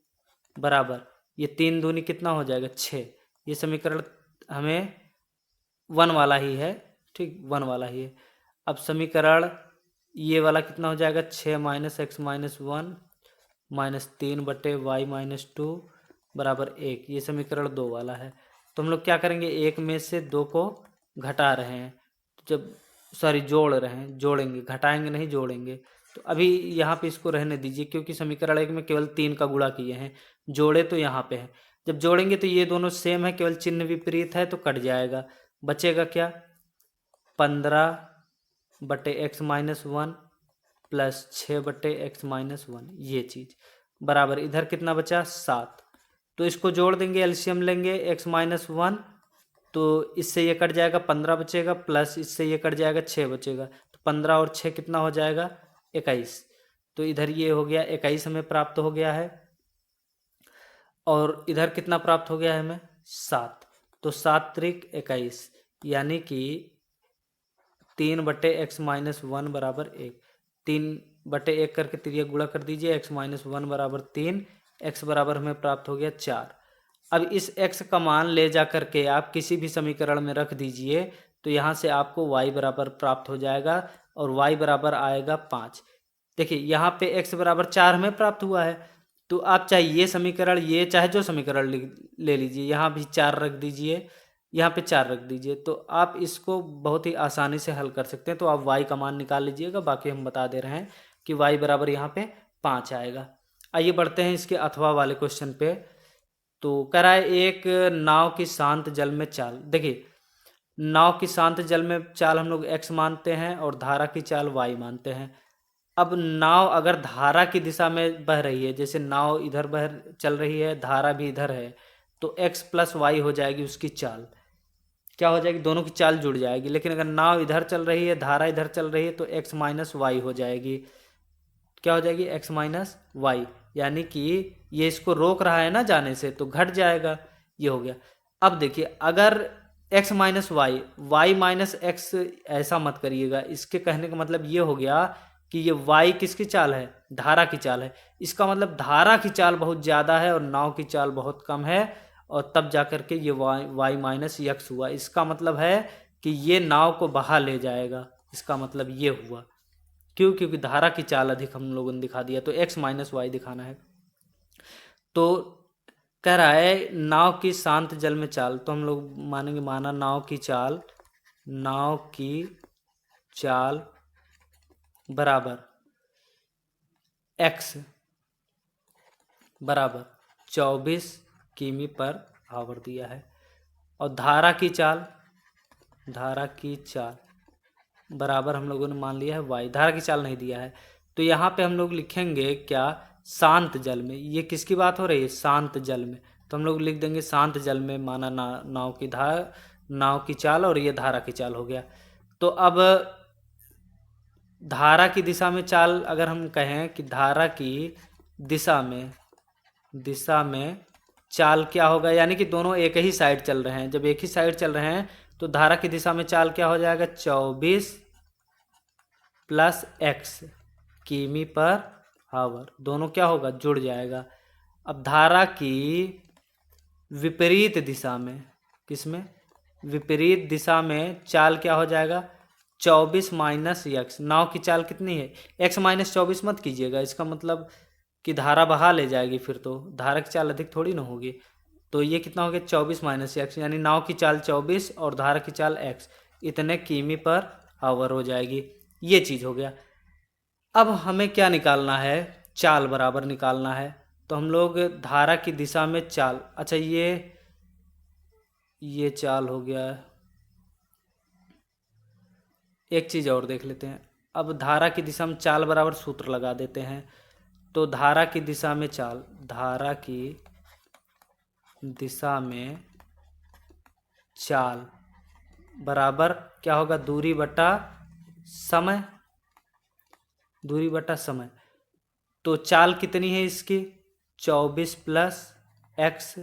बराबर ये 3 दूनी कितना हो जाएगा 6। ये समीकरण हमें 1 वाला ही है, ठीक, 1 वाला ही है। अब समीकरण ये वाला कितना हो जाएगा 6-x-1 माइनस 3/y-2 बराबर 1, ये समीकरण 2 वाला है। तो हम लोग क्या करेंगे, 1 में से 2 को घटा रहे हैं, जब जोड़ रहे हैं, जोड़ेंगे, घटाएंगे नहीं जोड़ेंगे। तो अभी यहाँ पे इसको रहने दीजिए, क्योंकि समीकरण 1 में केवल 3 का गुणा किए हैं, जोड़े तो यहाँ पे है। जब जोड़ेंगे तो ये दोनों सेम है, केवल चिन्ह विपरीत है तो कट जाएगा। बचेगा क्या 15/x-1 प्लस 6/x-1, ये चीज़ बराबर इधर कितना बचा 7। तो इसको जोड़ देंगे, एलसीएम लेंगे x-1, तो इससे ये कट जाएगा 15 बचेगा, प्लस इससे ये कट जाएगा 6 बचेगा। तो 15 और 6 कितना हो जाएगा 21। तो इधर ये हो गया 21 हमें प्राप्त हो गया है, और इधर कितना प्राप्त हो गया है हमें 7। तो 7×3=21, यानी कि 3/x-1 बराबर 1, 3/1 करके तिरिया गुणा कर दीजिए, x-1 बराबर 3, x बराबर हमें प्राप्त हो गया 4। अब इस x का मान ले जा करके आप किसी भी समीकरण में रख दीजिए, तो यहाँ से आपको y बराबर प्राप्त हो जाएगा, और y बराबर आएगा 5। देखिए यहाँ पे x बराबर 4 हमें प्राप्त हुआ है, तो आप चाहे ये समीकरण, ये चाहे जो समीकरण ले लीजिए, यहाँ भी 4 रख दीजिए, यहाँ पे 4 रख दीजिए, तो आप इसको बहुत ही आसानी से हल कर सकते हैं। तो आप y का मान निकाल लीजिएगा, बाकी हम बता दे रहे हैं कि y बराबर यहाँ पे 5 आएगा। आइए बढ़ते हैं इसके अथवा वाले क्वेश्चन पे। तो कह रहा है एक नाव की शांत जल में चाल, देखिए नाव की शांत जल में चाल हम लोग x मानते हैं और धारा की चाल y मानते हैं। अब नाव अगर धारा की दिशा में बह रही है, जैसे नाव इधर बह चल रही है, धारा भी इधर है, तो x प्लस वाई हो जाएगी उसकी चाल, क्या हो जाएगी, दोनों की चाल जुड़ जाएगी। लेकिन अगर नाव इधर चल रही है, धारा इधर चल रही है, तो x माइनस वाई हो जाएगी, क्या हो जाएगी x माइनस वाई, यानी कि ये इसको रोक रहा है ना जाने से, तो घट जाएगा, ये हो गया। अब देखिए अगर x minus y, y minus x, ऐसा मत करिएगा, इसके कहने का मतलब ये हो गया कि ये वाई किसकी चाल है, धारा की चाल है। इसका मतलब धारा की चाल बहुत ज़्यादा है और नाव की चाल बहुत कम है, और तब जा कर के ये वाई माइनस यक्स हुआ। इसका मतलब है कि ये नाव को बहा ले जाएगा, इसका मतलब ये हुआ। क्यों? क्योंकि धारा की चाल अधिक हम लोगों ने दिखा दिया, तो एक्स माइनस वाई दिखाना है। तो कह रहा है नाव की शांत जल में चाल, तो हम लोग मानेंगे, माना नाव की चाल बराबर एक्स बराबर 24 किमी पर आवर दिया है, और धारा की चाल बराबर हम लोगों ने मान लिया है वाई। धारा की चाल नहीं दिया है, तो यहाँ पे हम लोग लिखेंगे क्या, शांत जल में। ये किसकी बात हो रही है, शांत जल में, तो हम लोग लिख देंगे शांत जल में माना नाव की चाल, और ये धारा की चाल हो गया। तो अब धारा की दिशा में चाल अगर हम कहें कि धारा की दिशा में चाल क्या होगा, यानी कि दोनों एक ही साइड चल रहे हैं। जब एक ही साइड चल रहे हैं तो धारा की दिशा में चाल क्या हो जाएगा, 24 प्लस एक्स किमी पर आवर, दोनों क्या होगा, जुड़ जाएगा। अब धारा की विपरीत दिशा में, किसमें, विपरीत दिशा में चाल क्या हो जाएगा, 24 माइनस यक्स। नाव की चाल कितनी है, एक्स माइनस 24 मत कीजिएगा, इसका मतलब कि धारा बहा ले जाएगी, फिर तो धारा की चाल अधिक थोड़ी ना होगी। तो ये कितना हो गया, 24 माइनस एक्स, यानी नाव की चाल 24 और धारा की चाल एक्स, इतने किमी पर आवर हो जाएगी। ये चीज़ हो गया। अब हमें क्या निकालना है, चाल बराबर निकालना है। तो हम लोग धारा की दिशा में चाल, अच्छा ये चाल हो गया। एक चीज़ और देख लेते हैं। अब धारा की दिशा में चाल बराबर सूत्र लगा देते हैं। तो धारा की दिशा में चाल, धारा की दिशा में चाल बराबर क्या होगा, दूरी बटा समय, तो चाल कितनी है इसकी, 24 प्लस एक्स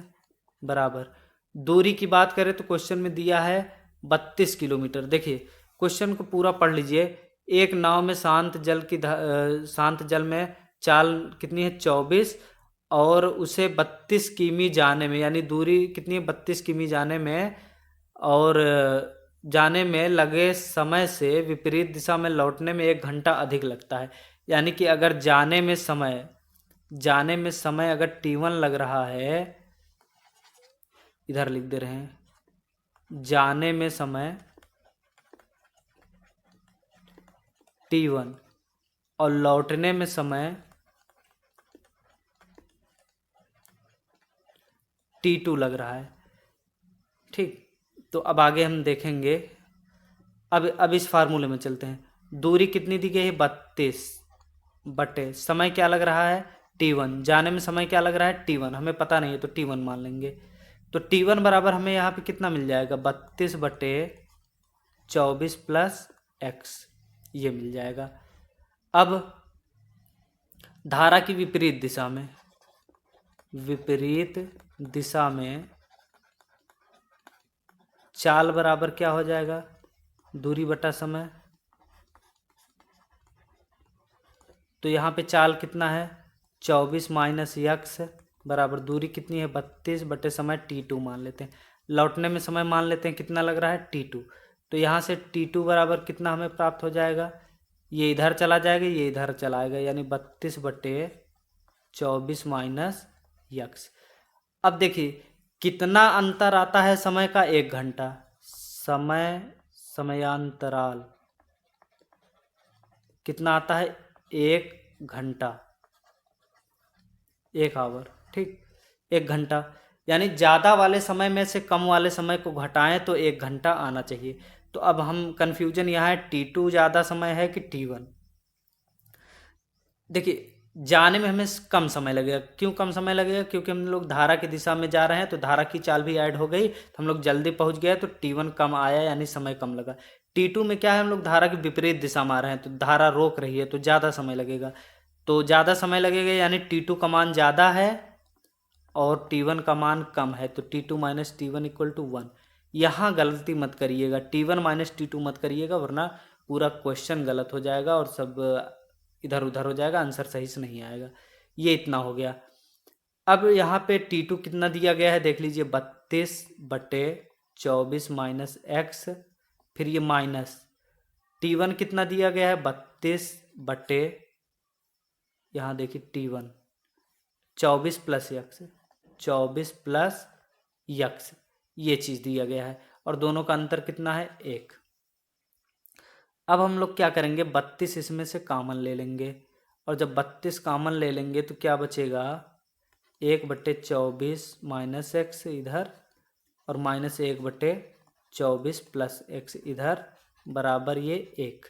बराबर, दूरी की बात करें तो क्वेश्चन में दिया है 32 किलोमीटर। देखिए क्वेश्चन को पूरा पढ़ लीजिए। एक नाव में शांत जल में चाल कितनी है, 24, और उसे 32 किमी जाने में, यानी दूरी कितनी है, 32 किमी जाने में, और जाने में लगे समय से विपरीत दिशा में लौटने में 1 घंटा अधिक लगता है। यानी कि अगर जाने में समय अगर t1 लग रहा है, इधर लिख दे रहे हैं, जाने में समय t1 और लौटने में समय t2 लग रहा है, ठीक। तो अब आगे हम देखेंगे। अब इस फार्मूले में चलते हैं। दूरी कितनी दी गई है, 32 बटे समय क्या लग रहा है, t1, जाने में समय क्या लग रहा है, t1, हमें पता नहीं है तो t1 मान लेंगे। तो t1 बराबर हमें यहाँ पे कितना मिल जाएगा, 32 बटे 24 प्लस x, ये मिल जाएगा। अब धारा की विपरीत दिशा में चाल बराबर क्या हो जाएगा, दूरी बटा समय। तो यहाँ पे चाल कितना है, 24 माइनस यक्स बराबर दूरी कितनी है, 32 बटे समय t2 मान लेते हैं। लौटने में समय मान लेते हैं कितना लग रहा है, t2। तो यहाँ से t2 बराबर कितना हमें प्राप्त हो जाएगा, ये इधर चला जाएगा, ये इधर चला आएगा, यानी 32 बटे 24 माइनस यक्स। अब देखिए कितना अंतर आता है समय का, 1 घंटा। समयांतराल कितना आता है, 1 घंटा, 1 आवर, ठीक, 1 घंटा। यानी ज़्यादा वाले समय में से कम वाले समय को घटाएं तो 1 घंटा आना चाहिए। तो अब हम कन्फ्यूजन यहाँ है, t2 ज़्यादा समय है कि t1। देखिए जाने में हमें कम समय लगेगा। क्यों कम समय लगेगा, क्योंकि हम लोग धारा की दिशा में जा रहे हैं, तो धारा की चाल भी ऐड हो गई, तो हम लोग जल्दी पहुंच गए, तो t1 कम आया, यानी समय कम लगा। t2 में क्या है, हम लोग धारा की विपरीत दिशा में आ रहे हैं, तो धारा रोक रही है, तो ज़्यादा समय लगेगा। तो ज़्यादा समय लगेगा यानी t2 का मान ज़्यादा है और t1 का मान कम है, तो t2 minus t1 equal to 1। यहाँ गलती मत करिएगा, t1 माइनस t2 मत करिएगा, वरना पूरा क्वेश्चन गलत हो जाएगा और सब इधर उधर हो जाएगा, आंसर सही से नहीं आएगा। ये इतना हो गया। अब यहाँ पे T2 कितना दिया गया है देख लीजिए, 32/24 माइनस एक्स, फिर ये माइनस T1 कितना दिया गया है, 32 बटे, यहाँ देखिए T1 24 plus x, 24 plus x, ये चीज़ दिया गया है और दोनों का अंतर कितना है, 1। अब हम लोग क्या करेंगे, 32 इसमें से कॉमन ले लेंगे और जब 32 कॉमन ले लेंगे तो क्या बचेगा, 1/24 माइनस एक्स इधर और माइनस 1/24 प्लस एक्स इधर बराबर ये 1।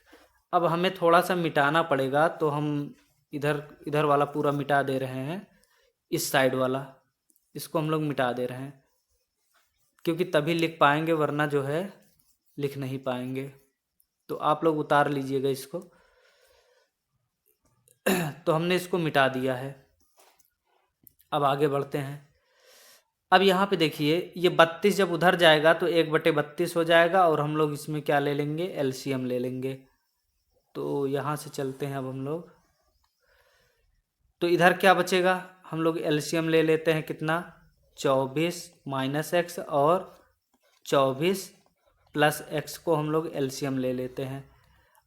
अब हमें थोड़ा सा मिटाना पड़ेगा तो हम इधर वाला पूरा मिटा दे रहे हैं, इस साइड वाला इसको हम लोग मिटा दे रहे हैं क्योंकि तभी लिख पाएंगे, वरना जो है लिख नहीं पाएंगे। तो आप लोग उतार लीजिएगा इसको। तो हमने इसको मिटा दिया है। अब आगे बढ़ते हैं। अब यहाँ पे देखिए, ये 32 जब उधर जाएगा तो 1/32 हो जाएगा और हम लोग इसमें क्या ले लेंगे, एलसीएम ले लेंगे। तो यहाँ से चलते हैं अब हम लोग, तो इधर क्या बचेगा, हम लोग एलसीएम ले लेते हैं, कितना, 24 माइनस एक्स और 24 प्लस एक्स को हम लोग एलसीएम ले लेते हैं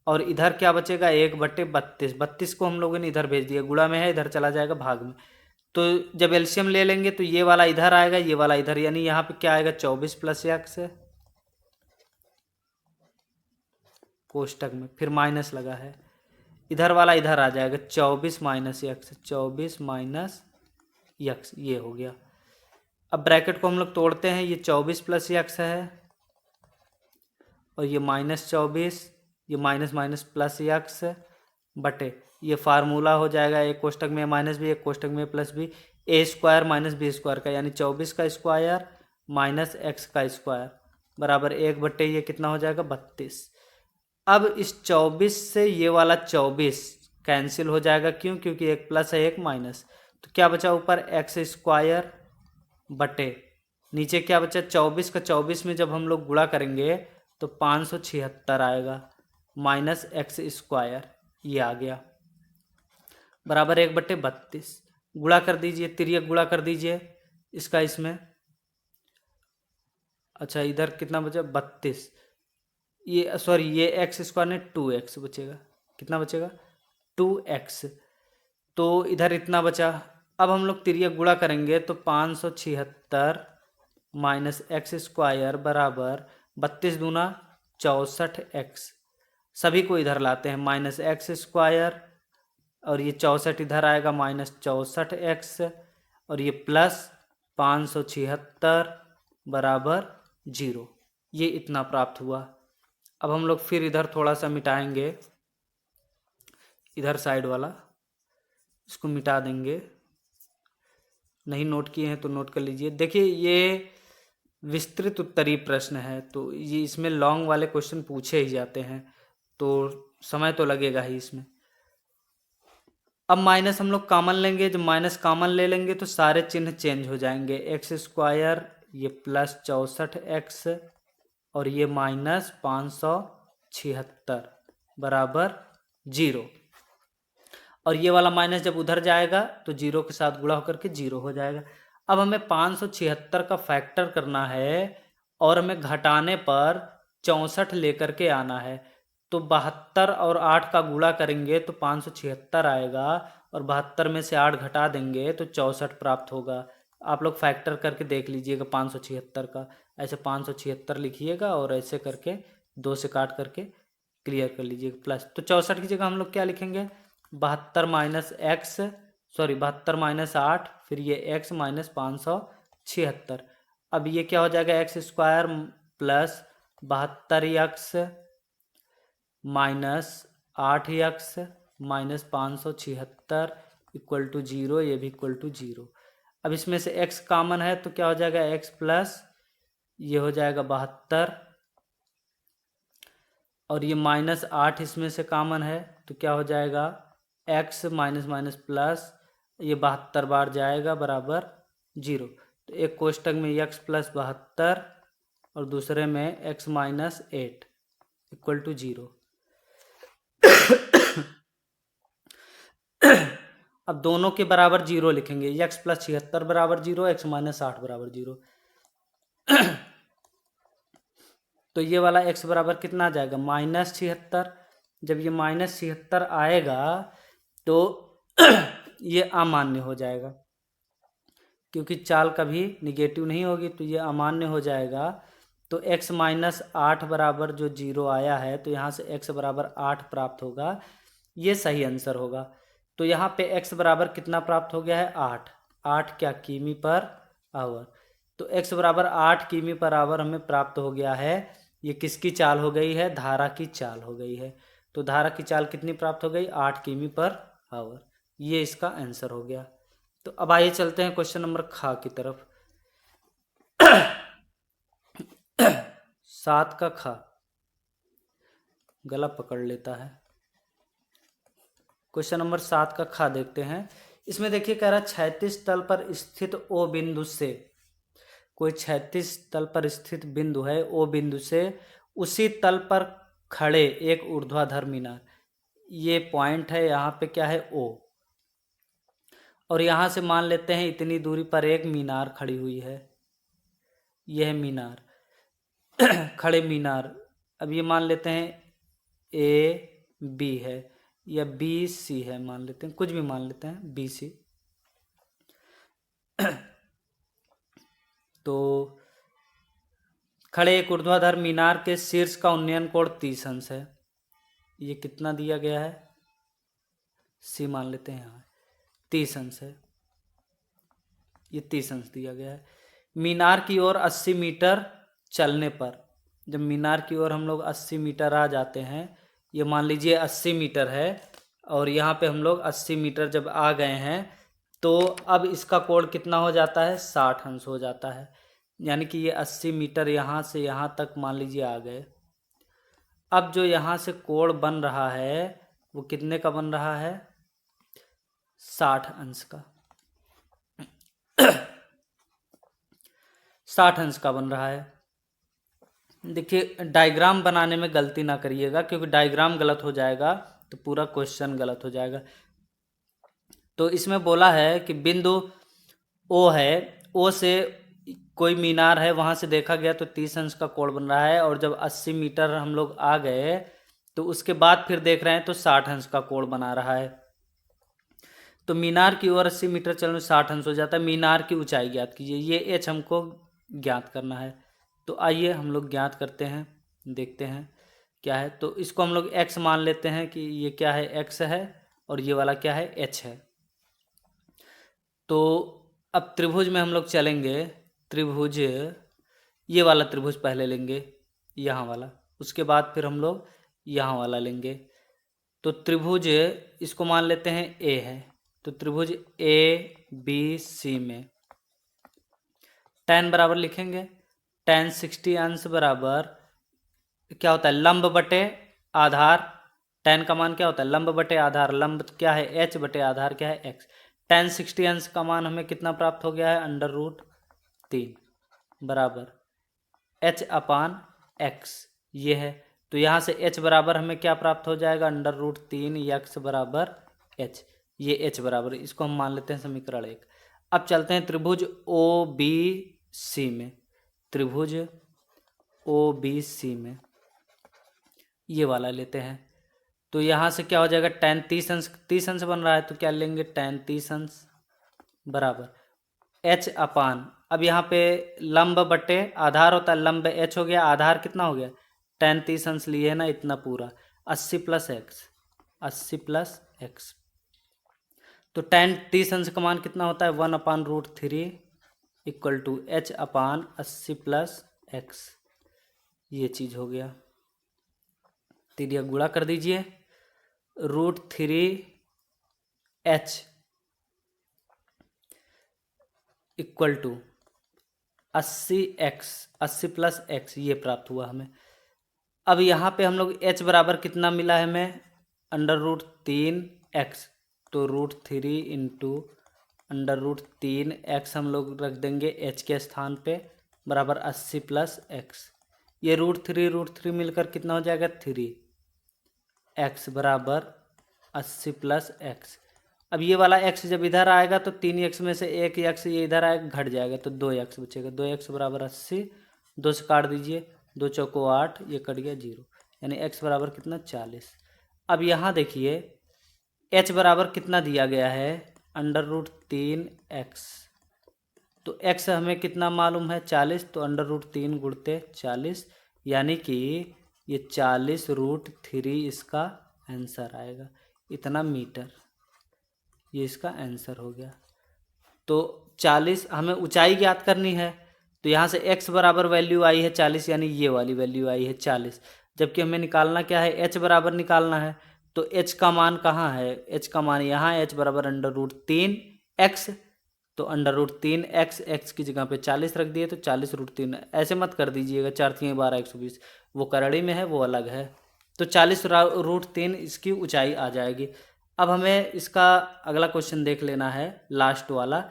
और इधर क्या बचेगा, 1/32, 32 को हम लोगों ने इधर भेज दिया, गुणा में है, इधर चला जाएगा भाग में। तो जब एलसीएम ले लेंगे तो ये वाला इधर आएगा, ये वाला इधर, यानी यहाँ पे क्या आएगा, 24 प्लस एक्स कोष्टक में, फिर माइनस लगा है, इधर वाला इधर आ जाएगा, 24 माइनस एक्स, 24 माइनस एक्स, ये हो गया। अब ब्रैकेट को हम लोग तोड़ते हैं, ये 24 प्लस एक्स है और ये -24, ये माइनस माइनस प्लस एक्स बटे, ये फार्मूला हो जाएगा, एक कोष्टक में माइनस बी, एक कोष्टक में प्लस बी, ए स्क्वायर माइनस बी स्क्वायर का, यानी 24 का स्क्वायर माइनस एक्स का स्क्वायर बराबर 1/, ये कितना हो जाएगा, 32। अब इस 24 से ये वाला 24 कैंसिल हो जाएगा, क्यों, क्योंकि एक प्लस है एक माइनस, तो क्या बचा ऊपर, एक्स स्क्वायर बटे नीचे क्या बचा, 24 का 24 में जब हम लोग गुणा करेंगे तो 576 आएगा माइनस एक्स स्क्वायर, ये आ गया बराबर 1/32। गुणा कर दीजिए, तिर्यक गुणा कर दीजिए इसका इसमें। अच्छा इधर कितना बचा, 32, ये सॉरी ये एक्स स्क्वायर ने 2x बचेगा, कितना बचेगा, 2x, तो इधर इतना बचा। अब हम लोग तिर्यक गुणा करेंगे तो 576 माइनस एक्स स्क्वायर बराबर 32 दूना 64x, सभी को इधर लाते हैं, माइनस एक्स स्क्वायर और ये 64 इधर आएगा, माइनस 64x और ये प्लस 576 बराबर 0, ये इतना प्राप्त हुआ। अब हम लोग फिर इधर थोड़ा सा मिटाएंगे, इधर साइड वाला इसको मिटा देंगे, नहीं नोट किए हैं तो नोट कर लीजिए। देखिए ये विस्तृत उत्तरीय प्रश्न है, तो ये इसमें लॉन्ग वाले क्वेश्चन पूछे ही जाते हैं, तो समय तो लगेगा ही इसमें। अब माइनस हम लोग कॉमन लेंगे, जब माइनस कॉमन ले लेंगे तो सारे चिन्ह चेंज हो जाएंगे, एक्स स्क्वायर ये प्लस 64x और ये माइनस 576 बराबर 0, और ये वाला माइनस जब उधर जाएगा तो 0 के साथ गुणा होकर के 0 हो जाएगा। अब हमें 576 का फैक्टर करना है और हमें घटाने पर 64 लेकर के आना है, तो 72 और 8 का गुणा करेंगे तो 576 आएगा और 72 में से 8 घटा देंगे तो 64 प्राप्त होगा। आप लोग फैक्टर करके देख लीजिएगा 576 का, ऐसे 576 लिखिएगा और ऐसे करके 2 से काट करके क्लियर कर लीजिएगा प्लस, तो 64 की जगह हम लोग क्या लिखेंगे, 72 माइनस एक्स, सॉरी 72 माइनस 8, फिर ये एक्स माइनस 576। अब ये क्या हो जाएगा, x square plus 72x minus 8x minus 576 equal to 0, ये भी इक्वल टू 0। अब इसमें से x कॉमन है तो क्या हो जाएगा, x प्लस ये हो जाएगा 72 और ये माइनस 8 इसमें से कॉमन है तो क्या हो जाएगा, x माइनस माइनस प्लस ये 72 बार जाएगा बराबर 0, तो एक कोष्टक में x प्लस 72 और दूसरे में x माइनस 8 इक्वल टू 0। अब दोनों के बराबर 0 लिखेंगे, x + 76 बराबर 0, x - 8 बराबर 0। तो ये वाला x बराबर कितना आ जाएगा, -76। जब ये -76 आएगा तो ये अमान्य हो जाएगा, क्योंकि चाल कभी निगेटिव नहीं होगी, तो ये अमान्य हो जाएगा। तो x - 8 बराबर जो 0 आया है, तो यहाँ से x बराबर 8 प्राप्त होगा। ये सही आंसर होगा। तो यहाँ पे x बराबर कितना प्राप्त हो गया है, 8। 8 क्या, किमी पर आवर। तो x बराबर 8 किमी पर आवर हमें प्राप्त हो गया है। ये किसकी चाल हो गई है, धारा की चाल हो गई है। तो धारा की चाल कितनी प्राप्त हो गई, 8 किमी पर आवर। ये इसका आंसर हो गया। तो अब आइए चलते हैं क्वेश्चन नंबर ख की तरफ। 7 का ख, गला पकड़ लेता है। क्वेश्चन नंबर 7 का ख देखते हैं। इसमें देखिए कह रहा है 36 तल पर स्थित ओ बिंदु से, कोई 36 तल पर स्थित बिंदु है, ओ बिंदु से उसी तल पर खड़े एक ऊर्ध्वाधर मीनार। ये पॉइंट है, यहाँ पे क्या है, ओ। और यहाँ से मान लेते हैं इतनी दूरी पर एक मीनार खड़ी हुई है, यह मीनार खड़े मीनार। अब ये मान लेते हैं ए बी है या बी सी है, मान लेते हैं, कुछ भी मान लेते हैं, बी सी। तो खड़े एक ऊर्ध्वाधर मीनार के शीर्ष का उन्नयन कोण 30 अंश है। ये कितना दिया गया है, सी मान लेते हैं, यहाँ 30 अंश है, ये 30 अंश दिया गया है। मीनार की ओर 80 मीटर चलने पर, जब मीनार की ओर हम लोग 80 मीटर आ जाते हैं, ये मान लीजिए 80 मीटर है, और यहाँ पे हम लोग 80 मीटर जब आ गए हैं, तो अब इसका कोण कितना हो जाता है, 60 अंश हो जाता है। यानी कि ये 80 मीटर यहाँ से यहाँ तक मान लीजिए आ गए। अब जो यहाँ से कोण बन रहा है वो कितने का बन रहा है, 60 अंश का। 60 अंश का बन रहा है। देखिए डायग्राम बनाने में गलती ना करिएगा, क्योंकि डायग्राम गलत हो जाएगा तो पूरा क्वेश्चन गलत हो जाएगा। तो इसमें बोला है कि बिंदु ओ है, ओ से कोई मीनार है, वहाँ से देखा गया तो 30 अंश का कोण बन रहा है, और जब 80 मीटर हम लोग आ गए तो उसके बाद फिर देख रहे हैं तो 60 अंश का कोण बना रहा है। तो मीनार की ओर 80 मीटर चलने 60 अंश हो जाता है। मीनार की ऊंचाई ज्ञात कीजिए, ये एच हमको ज्ञात करना है। तो आइए हम लोग ज्ञात करते हैं, देखते हैं क्या है। तो इसको हम लोग x मान लेते हैं कि ये क्या है, x है, और ये वाला क्या है, h है। तो अब त्रिभुज में हम लोग चलेंगे। त्रिभुज, ये वाला त्रिभुज पहले लेंगे, यहाँ वाला, उसके बाद फिर हम लोग यहाँ वाला लेंगे। तो त्रिभुज इसको मान लेते हैं ए है। तो त्रिभुज ए बी सी में tan बराबर लिखेंगे, tan 60 अंश बराबर क्या होता है, लंब बटे आधार। tan का मान क्या होता है, लंब बटे आधार। लंब क्या है, h बटे आधार क्या है, x। tan 60 अंश का मान हमें कितना प्राप्त हो गया है, √3 बराबर h/x, ये है। तो यहाँ से h बराबर हमें क्या प्राप्त हो जाएगा, √3 x बराबर h। ये h बराबर, इसको हम मान लेते हैं समीकरण 1। अब चलते हैं त्रिभुज ओ बी सी में। त्रिभुज ओ बी सी में ये वाला लेते हैं। तो यहाँ से क्या हो जाएगा, tan 30 अंश, 30 अंश बन रहा है, तो क्या लेंगे, tan 30 अंश बराबर h/। अब यहाँ पे लंब बटे आधार होता है, लंब h हो गया, आधार कितना हो गया, tan 30 अंश लिए है ना, इतना पूरा 80 + x, 80 + x। तो tan 30 अंश का मान कितना होता है, 1/√3 = h/80 + x। ये चीज़ हो गया। तिरिया गुणा कर दीजिए, √3h = 80x, 80 + x, ये प्राप्त हुआ हमें। अब यहाँ पे हम लोग h बराबर कितना मिला है हमें, √3x। तो √3 × √3x हम लोग रख देंगे h के स्थान पे, बराबर 80 + x। ये √3 मिलकर कितना हो जाएगा, 3x बराबर 80 + x। अब ये वाला x जब इधर आएगा तो 3x में से एक x ये इधर आएगा, घट जाएगा तो 2x बचेगा। 2x बराबर 80, 2 से काट दीजिए, 2 चौको 8, ये कट गया 0, यानी x बराबर कितना 40। अब यहाँ देखिए h बराबर कितना दिया गया है, √3x। तो x हमें कितना मालूम है 40, तो √3 गुणते 40, यानी कि ये 40√3 इसका आंसर आएगा, इतना मीटर, ये इसका आंसर हो गया। तो 40 हमें ऊंचाई ज्ञात करनी है, तो यहाँ से x बराबर वैल्यू आई है 40, यानी ये वाली वैल्यू आई है 40, जबकि हमें निकालना क्या है, h बराबर निकालना है। तो h का मान कहाँ है, h का मान यहाँ, h बराबर √3x, तो √3x, x की जगह पे 40 रख दिए, तो 40√3। ऐसे मत कर दीजिएगा 4 3 12 120, वो करड़ी में है, वो अलग है। तो 40√3 इसकी ऊंचाई आ जाएगी। अब हमें इसका अगला क्वेश्चन देख लेना है, लास्ट वाला।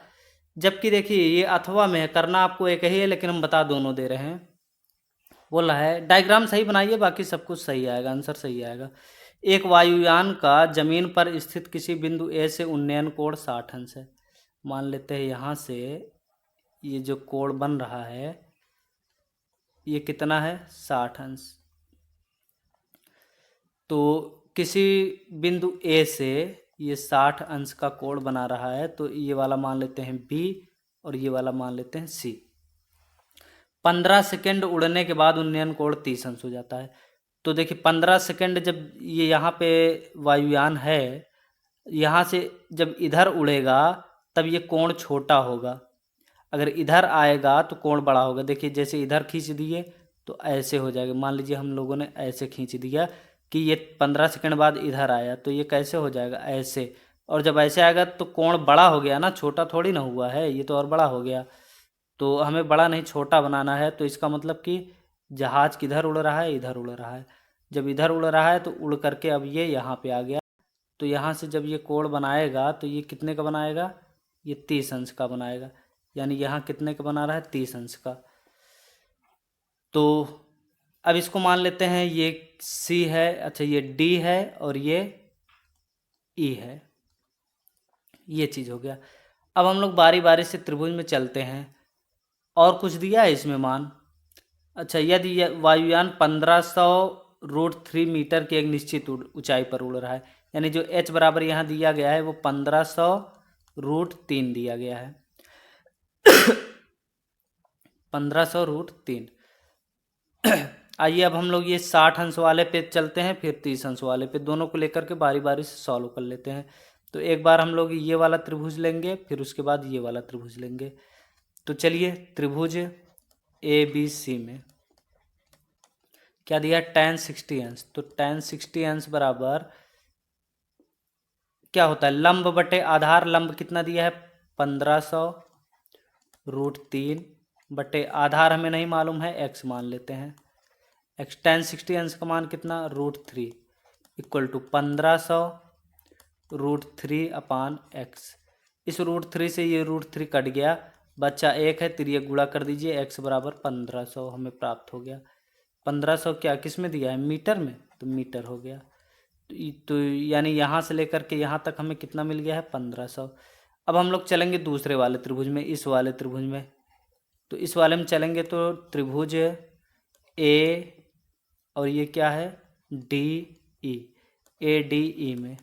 जबकि देखिए ये अथवा में है, करना आपको एक ही है, लेकिन हम बता दोनों दे रहे हैं। बोला है डायग्राम सही बनाइए, बाकी सब कुछ सही आएगा, आंसर सही आएगा। एक वायुयान का जमीन पर स्थित किसी बिंदु ए से उन्नयन कोण 60 अंश है। मान लेते हैं यहाँ से ये जो कोण बन रहा है ये कितना है, 60 अंश। तो किसी बिंदु ए से ये 60 अंश का कोण बना रहा है, तो ये वाला मान लेते हैं बी और ये वाला मान लेते हैं सी। 15 सेकंड उड़ने के बाद उन्नयन कोण 30 अंश हो जाता है। तो देखिए 15 सेकंड जब ये यहाँ पे वायुयान है, यहाँ से जब इधर उड़ेगा तब ये कोण छोटा होगा, अगर इधर आएगा तो कोण बड़ा होगा। देखिए जैसे इधर खींच दिए तो ऐसे हो जाएगा, मान लीजिए हम लोगों ने ऐसे खींच दिया कि ये 15 सेकंड बाद इधर आया, तो ये कैसे हो जाएगा, ऐसे। और जब ऐसे आएगा तो कोण बड़ा हो गया ना, छोटा थोड़ी ना हुआ है, ये तो और बड़ा हो गया। तो हमें बड़ा नहीं छोटा बनाना है, तो इसका मतलब कि जहाज किधर उड़ रहा है, इधर उड़ रहा है। जब इधर उड़ रहा है तो उड़ करके अब ये यहाँ पे आ गया, तो यहाँ से जब ये कोण बनाएगा तो ये कितने का बनाएगा, ये 30 अंश का बनाएगा, यानी यहाँ कितने का बना रहा है, 30 अंश का। तो अब इसको मान लेते हैं ये सी है, अच्छा ये डी है और ये ई है, ये चीज़ हो गया। अब हम लोग बारी बारी से त्रिभुज में चलते हैं, और कुछ दिया है इसमें मान। अच्छा यदि वायुयान 1500√3 मीटर की एक निश्चित ऊंचाई पर उड़ रहा है, यानी जो h बराबर यहाँ दिया गया है वो 1500√3 दिया गया है। 1500√3। आइए अब हम लोग ये 60 अंश वाले पे चलते हैं, फिर 30 अंश वाले पे, दोनों को लेकर के बारी बारी से सॉल्व कर लेते हैं। तो एक बार हम लोग ये वाला त्रिभुज लेंगे, फिर उसके बाद ये वाला त्रिभुज लेंगे। तो चलिए त्रिभुज ए बी सी में क्या दिया, tan 60 अंश। तो tan 60 अंश बराबर क्या होता है, लंब बटे आधार। लंब कितना दिया है, 1500√3 बटे आधार हमें नहीं मालूम है, x मान लेते हैं। x tan 60 अंश का मान कितना, √3 इक्वल टू 1500√3/x। इस √3 से ये √3 कट गया, बच्चा एक है, तिर्यक गुणा कर दीजिए, x बराबर 1500 हमें प्राप्त हो गया। 1500 क्या किस में दिया है, मीटर में, तो मीटर हो गया। तो यानी यहाँ से लेकर के यहाँ तक हमें कितना मिल गया है, 1500। अब हम लोग चलेंगे दूसरे वाले त्रिभुज में, इस वाले त्रिभुज में। तो इस वाले में चलेंगे तो त्रिभुज ए और ये क्या है, D E, A D E में,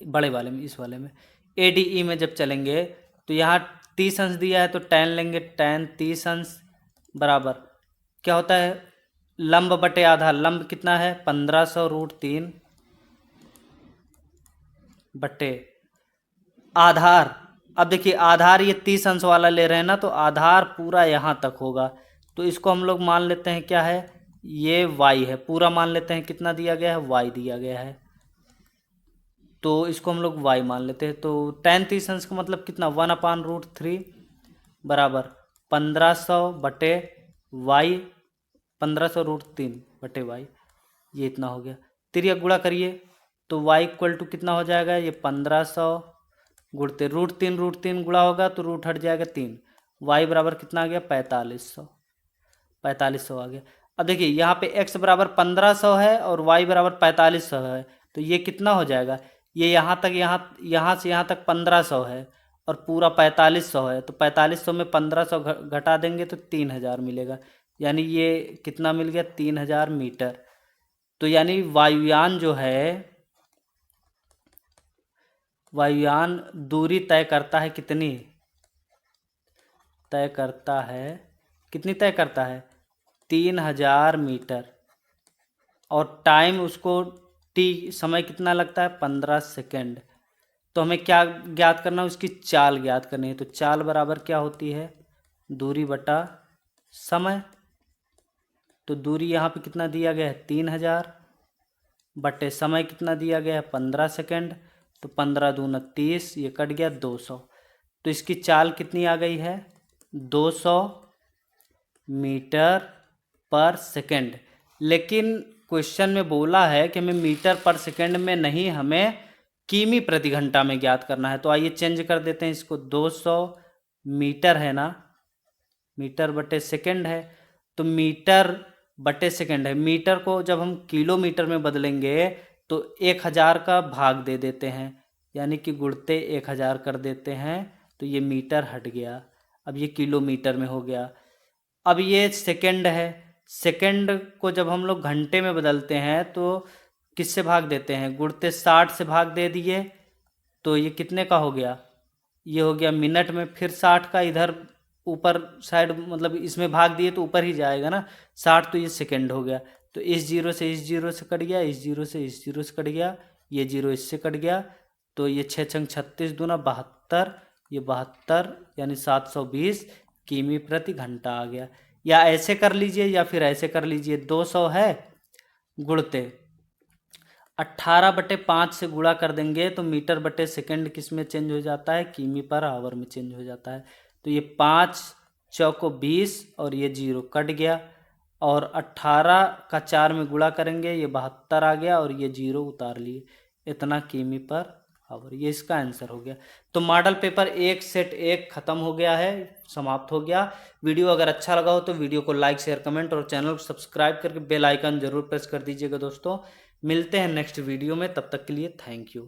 बड़े वाले में, इस वाले में ए डी ई में जब चलेंगे तो यहाँ 30 अंश दिया है, तो tan लेंगे, tan 30 अंश बराबर क्या होता है, लंब बटे आधार। लंब कितना है, 1500√3 बटे आधार। अब देखिए आधार ये 30 अंश वाला ले रहे हैं ना, तो आधार पूरा यहाँ तक होगा, तो इसको हम लोग मान लेते हैं क्या है, ये y है, पूरा मान लेते हैं, कितना दिया गया है, y दिया गया है, तो इसको हम लोग y मान लेते हैं। तो tan 30 अंश का मतलब कितना, 1/√3 बराबर 1500 बटे y, 1500√3 बटे y, ये इतना हो गया। तिर्यक गुणा करिए तो y इक्वल टू कितना हो जाएगा, ये 1500 गुणते √3 गुणा होगा तो रूट हट जाएगा 3, y बराबर कितना आ गया, 4500 आ गया। अब देखिए यहाँ पे x बराबर 1500 है और y बराबर 4500 है, तो ये कितना हो जाएगा, ये यहाँ तक, यहाँ से यहाँ तक 1500 है और पूरा 4500 है, तो 4500 में 1500 घटा देंगे तो 3000 मिलेगा। यानी ये कितना मिल गया, 3000 मीटर। तो यानी वायुयान जो है, वायुयान दूरी तय करता है कितनी, तय करता है, कितनी तय करता है, 3000 मीटर। और टाइम उसको टी समय कितना लगता है, 15 सेकेंड। तो हमें क्या ज्ञात करना है, उसकी चाल ज्ञात करनी है। तो चाल बराबर क्या होती है, दूरी बटा समय। तो दूरी यहाँ पे कितना दिया गया है, 3000 बटे समय कितना दिया गया है, 15 सेकेंड। तो 15 दूना 30, ये कट गया 200। तो इसकी चाल कितनी आ गई है, 200 मीटर पर सेकेंड। लेकिन क्वेश्चन में बोला है कि हमें मीटर पर सेकेंड में नहीं, हमें किमी प्रति घंटा में ज्ञात करना है। तो आइए चेंज कर देते हैं इसको, 200 मीटर है ना, मीटर बटे सेकेंड है, तो मीटर बटे सेकेंड है। मीटर को जब हम किलोमीटर में बदलेंगे तो 1000 का भाग दे देते हैं, यानी कि गुणते 1000 कर देते हैं, तो ये मीटर हट गया। अब ये किलोमीटर में हो गया। अब ये सेकेंड है, सेकेंड को जब हम लोग घंटे में बदलते हैं तो किससे भाग देते हैं, गुणते 60 से भाग दे दिए, तो ये कितने का हो गया, ये हो गया मिनट में। फिर 60 का इधर ऊपर साइड, मतलब इसमें भाग दिए तो ऊपर ही जाएगा ना 60, तो ये सेकेंड हो गया। तो इस जीरो से इस जीरो से कट गया, इस जीरो से इस जीरो से कट गया, ये जीरो इससे कट गया, तो ये 6 छंग 36 दूना 72, ये 72 यानी 720 किमी प्रति घंटा आ गया। या ऐसे कर लीजिए या फिर ऐसे कर लीजिए, 200 है गुणते 18 बटे 5 से गुणा कर देंगे तो मीटर बटे सेकेंड किस में चेंज हो जाता है, किमी पर आवर में चेंज हो जाता है। तो ये 5 चौको 20 और ये जीरो कट गया, और 18 का 4 में गुणा करेंगे, ये 72 आ गया और ये जीरो उतार लिए, इतना किमी पर आवर। ये इसका आंसर हो गया। तो मॉडल पेपर 1 सेट 1 खत्म हो गया है, समाप्त हो गया। वीडियो अगर अच्छा लगा हो तो वीडियो को लाइक शेयर कमेंट और चैनल को सब्सक्राइब करके बेल आइकन जरूर प्रेस कर दीजिएगा दोस्तों। मिलते हैं नेक्स्ट वीडियो में, तब तक के लिए थैंक यू।